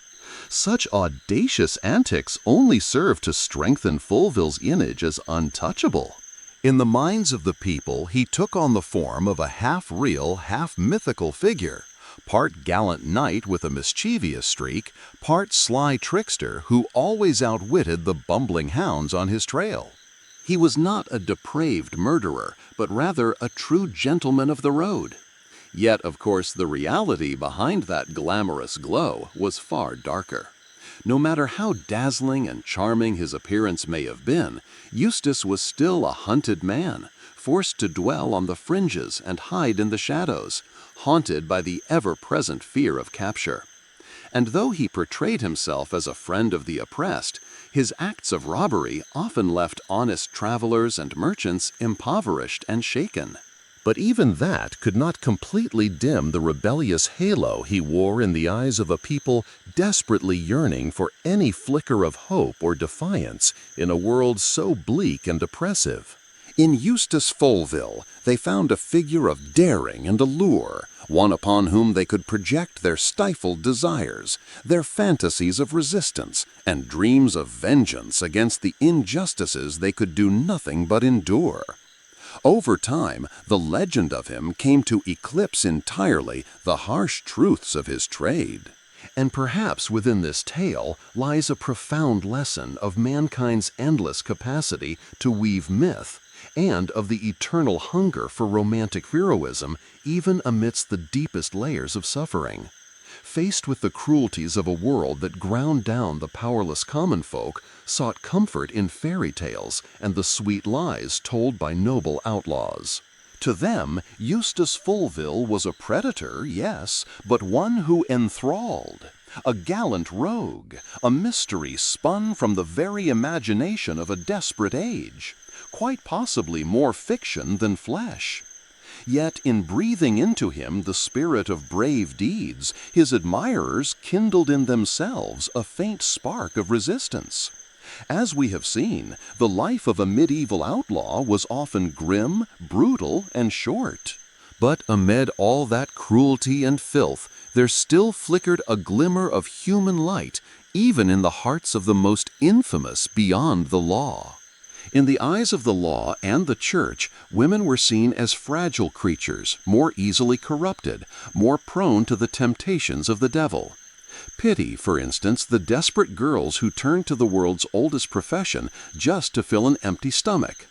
Such audacious antics only served to strengthen Folville's image as untouchable. In the minds of the people, he took on the form of a half-real, half-mythical figure, part gallant knight with a mischievous streak, part sly trickster who always outwitted the bumbling hounds on his trail. He was not a depraved murderer, but rather a true gentleman of the road. Yet, of course, the reality behind that glamorous glow was far darker. No matter how dazzling and charming his appearance may have been, Eustace was still a hunted man, forced to dwell on the fringes and hide in the shadows, haunted by the ever-present fear of capture. And though he portrayed himself as a friend of the oppressed, his acts of robbery often left honest travelers and merchants impoverished and shaken. But even that could not completely dim the rebellious halo he wore in the eyes of a people desperately yearning for any flicker of hope or defiance in a world so bleak and oppressive. In Eustace Folville, they found a figure of daring and allure, one upon whom they could project their stifled desires, their fantasies of resistance, and dreams of vengeance against the injustices they could do nothing but endure. Over time, the legend of him came to eclipse entirely the harsh truths of his trade. And perhaps within this tale lies a profound lesson of mankind's endless capacity to weave myth, and of the eternal hunger for romantic heroism even amidst the deepest layers of suffering. Faced with the cruelties of a world that ground down the powerless common folk, sought comfort in fairy tales and the sweet lies told by noble outlaws. To them, Eustace Folville was a predator, yes, but one who enthralled. A gallant rogue, a mystery spun from the very imagination of a desperate age, quite possibly more fiction than flesh. Yet in breathing into him the spirit of brave deeds, his admirers kindled in themselves a faint spark of resistance. As we have seen, the life of a medieval outlaw was often grim, brutal, and short. But amid all that cruelty and filth, there still flickered a glimmer of human light, even in the hearts of the most infamous beyond the law. In the eyes of the law and the church, women were seen as fragile creatures, more easily corrupted, more prone to the temptations of the devil. Pity, for instance, the desperate girls who turned to the world's oldest profession just to fill an empty stomach.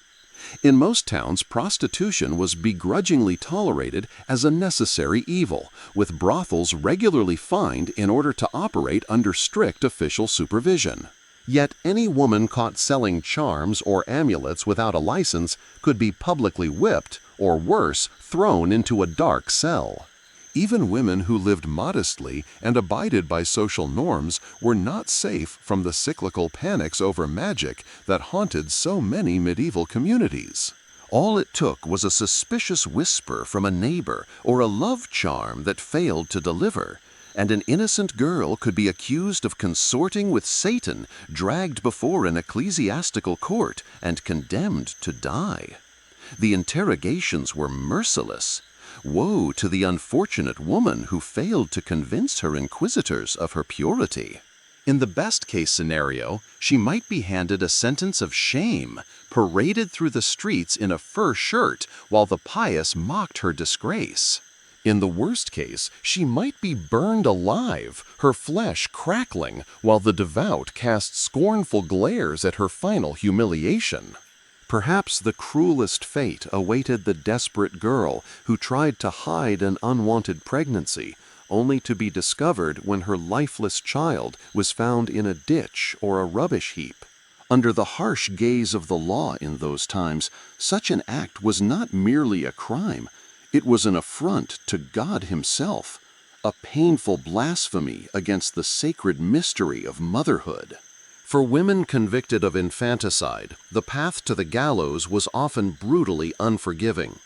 In most towns, prostitution was begrudgingly tolerated as a necessary evil, with brothels regularly fined in order to operate under strict official supervision. Yet any woman caught selling charms or amulets without a license could be publicly whipped, or worse, thrown into a dark cell. Even women who lived modestly and abided by social norms were not safe from the cyclical panics over magic that haunted so many medieval communities. All it took was a suspicious whisper from a neighbor or a love charm that failed to deliver, and an innocent girl could be accused of consorting with Satan, dragged before an ecclesiastical court, and condemned to die. The interrogations were merciless. Woe to the unfortunate woman who failed to convince her inquisitors of her purity. In the best-case scenario, she might be handed a sentence of shame, paraded through the streets in a fur shirt while the pious mocked her disgrace. In the worst case, she might be burned alive, her flesh crackling, while the devout cast scornful glares at her final humiliation. Perhaps the cruelest fate awaited the desperate girl who tried to hide an unwanted pregnancy, only to be discovered when her lifeless child was found in a ditch or a rubbish heap. Under the harsh gaze of the law in those times, such an act was not merely a crime. It was an affront to God himself, a painful blasphemy against the sacred mystery of motherhood. For women convicted of infanticide, the path to the gallows was often brutally unforgiving.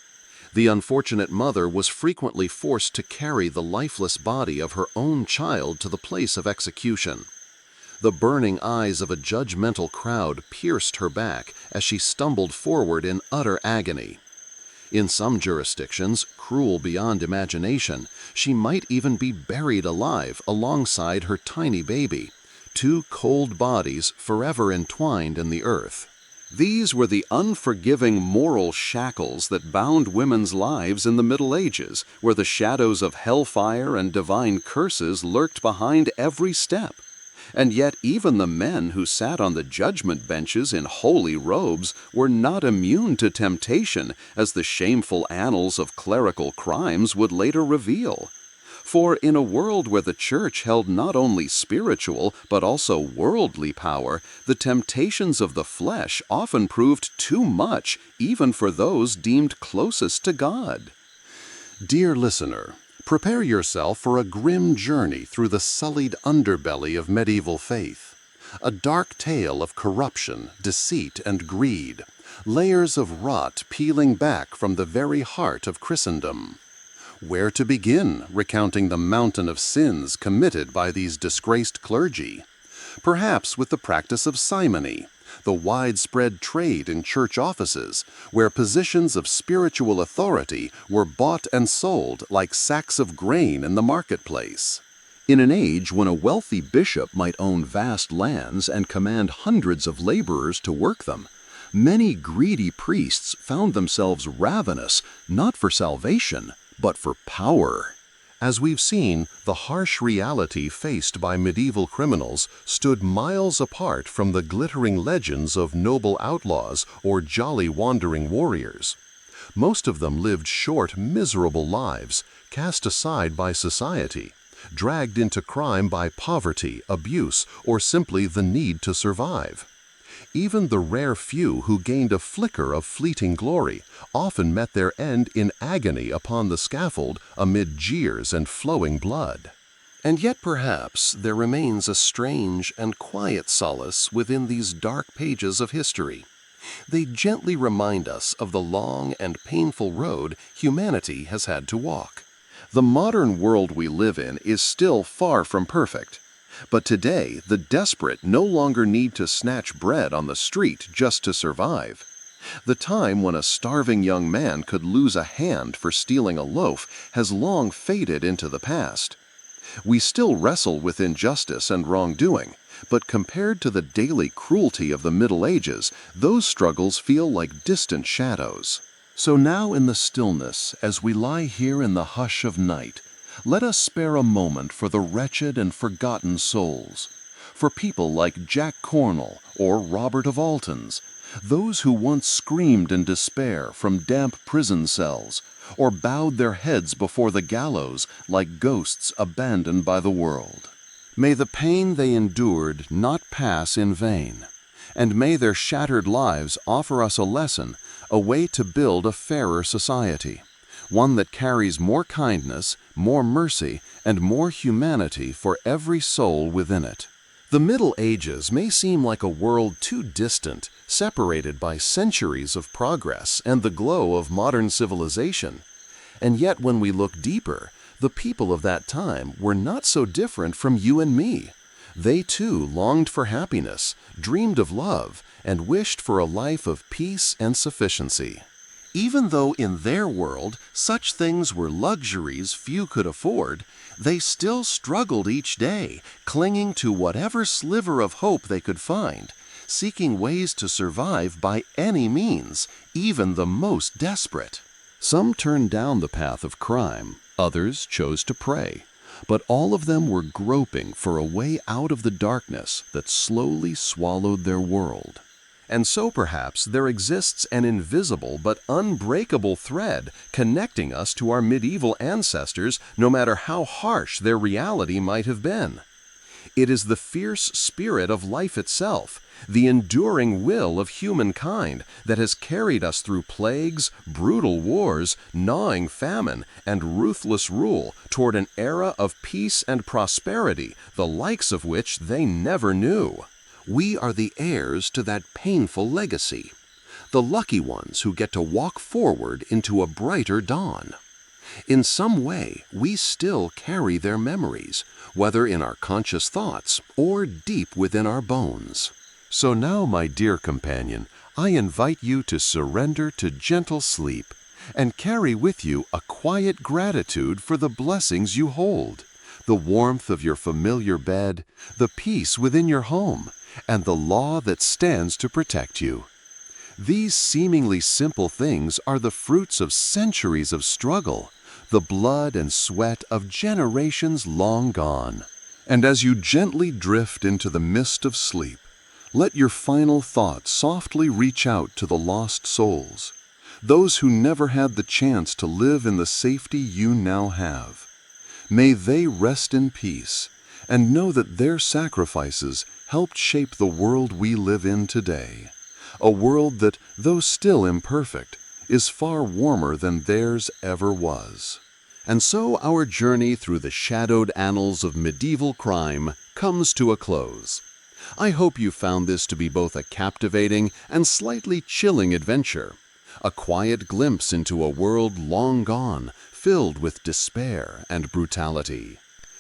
The unfortunate mother was frequently forced to carry the lifeless body of her own child to the place of execution. The burning eyes of a judgmental crowd pierced her back as she stumbled forward in utter agony. In some jurisdictions, cruel beyond imagination, she might even be buried alive alongside her tiny baby, two cold bodies forever entwined in the earth. These were the unforgiving moral shackles that bound women's lives in the Middle Ages, where the shadows of hellfire and divine curses lurked behind every step. And yet even the men who sat on the judgment benches in holy robes were not immune to temptation, as the shameful annals of clerical crimes would later reveal. For in a world where the Church held not only spiritual but also worldly power, the temptations of the flesh often proved too much even for those deemed closest to God. Dear listener, prepare yourself for a grim journey through the sullied underbelly of medieval faith. A dark tale of corruption, deceit, and greed, layers of rot peeling back from the very heart of Christendom. Where to begin recounting the mountain of sins committed by these disgraced clergy? Perhaps with the practice of simony, the widespread trade in church offices, where positions of spiritual authority were bought and sold like sacks of grain in the marketplace. In an age when a wealthy bishop might own vast lands and command hundreds of laborers to work them, many greedy priests found themselves ravenous not for salvation, but for power. As we've seen, the harsh reality faced by medieval criminals stood miles apart from the glittering legends of noble outlaws or jolly wandering warriors. Most of them lived short, miserable lives, cast aside by society, dragged into crime by poverty, abuse, or simply the need to survive. Even the rare few who gained a flicker of fleeting glory often met their end in agony upon the scaffold amid jeers and flowing blood. And yet perhaps there remains a strange and quiet solace within these dark pages of history. They gently remind us of the long and painful road humanity has had to walk. The modern world we live in is still far from perfect. But today, the desperate no longer need to snatch bread on the street just to survive. The time when a starving young man could lose a hand for stealing a loaf has long faded into the past. We still wrestle with injustice and wrongdoing, but compared to the daily cruelty of the Middle Ages, those struggles feel like distant shadows. So now in the stillness, as we lie here in the hush of night, let us spare a moment for the wretched and forgotten souls, for people like Jack Cornwall or Robert of Alton's, those who once screamed in despair from damp prison cells, or bowed their heads before the gallows like ghosts abandoned by the world. May the pain they endured not pass in vain, and may their shattered lives offer us a lesson, a way to build a fairer society, one that carries more kindness, more mercy, and more humanity for every soul within it. The Middle Ages may seem like a world too distant, separated by centuries of progress and the glow of modern civilization. And yet when we look deeper, the people of that time were not so different from you and me. They too longed for happiness, dreamed of love, and wished for a life of peace and sufficiency. Even though in their world such things were luxuries few could afford, they still struggled each day, clinging to whatever sliver of hope they could find, seeking ways to survive by any means, even the most desperate. Some turned down the path of crime, others chose to pray, but all of them were groping for a way out of the darkness that slowly swallowed their world. And so perhaps there exists an invisible but unbreakable thread connecting us to our medieval ancestors, no matter how harsh their reality might have been. It is the fierce spirit of life itself, the enduring will of humankind that has carried us through plagues, brutal wars, gnawing famine, and ruthless rule toward an era of peace and prosperity, the likes of which they never knew. We are the heirs to that painful legacy, the lucky ones who get to walk forward into a brighter dawn. In some way, we still carry their memories, whether in our conscious thoughts or deep within our bones. So now, my dear companion, I invite you to surrender to gentle sleep and carry with you a quiet gratitude for the blessings you hold, the warmth of your familiar bed, the peace within your home, and the law that stands to protect you. These seemingly simple things are the fruits of centuries of struggle, the blood and sweat of generations long gone. And as you gently drift into the mist of sleep, let your final thoughts softly reach out to the lost souls, those who never had the chance to live in the safety you now have. May they rest in peace and know that their sacrifices helped shape the world we live in today, a world that, though still imperfect, is far warmer than theirs ever was. And so our journey through the shadowed annals of medieval crime comes to a close. I hope you found this to be both a captivating and slightly chilling adventure, a quiet glimpse into a world long gone, filled with despair and brutality.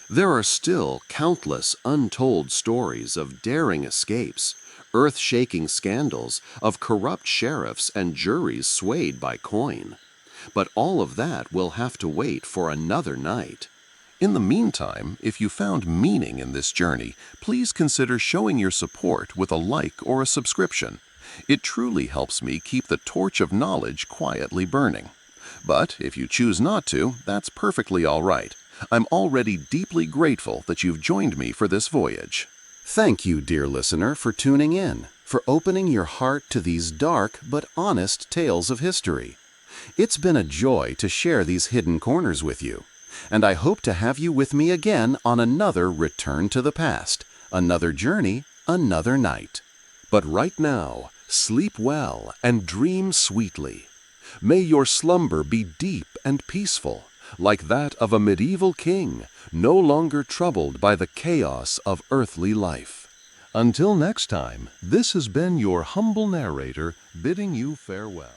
There are still countless untold stories of daring escapes, earth-shaking scandals, of corrupt sheriffs and juries swayed by coin. But all of that will have to wait for another night. In the meantime, if you found meaning in this journey, please consider showing your support with a like or a subscription. It truly helps me keep the torch of knowledge quietly burning. But if you choose not to, that's perfectly all right. I'm already deeply grateful that you've joined me for this voyage. Thank you, dear listener, for tuning in, for opening your heart to these dark but honest tales of history. It's been a joy to share these hidden corners with you, and I hope to have you with me again on another Return to the Past, another journey, another night. But right now, sleep well and dream sweetly. May your slumber be deep and peaceful, like that of a medieval king, no longer troubled by the chaos of earthly life. Until next time, this has been your humble narrator bidding you farewell.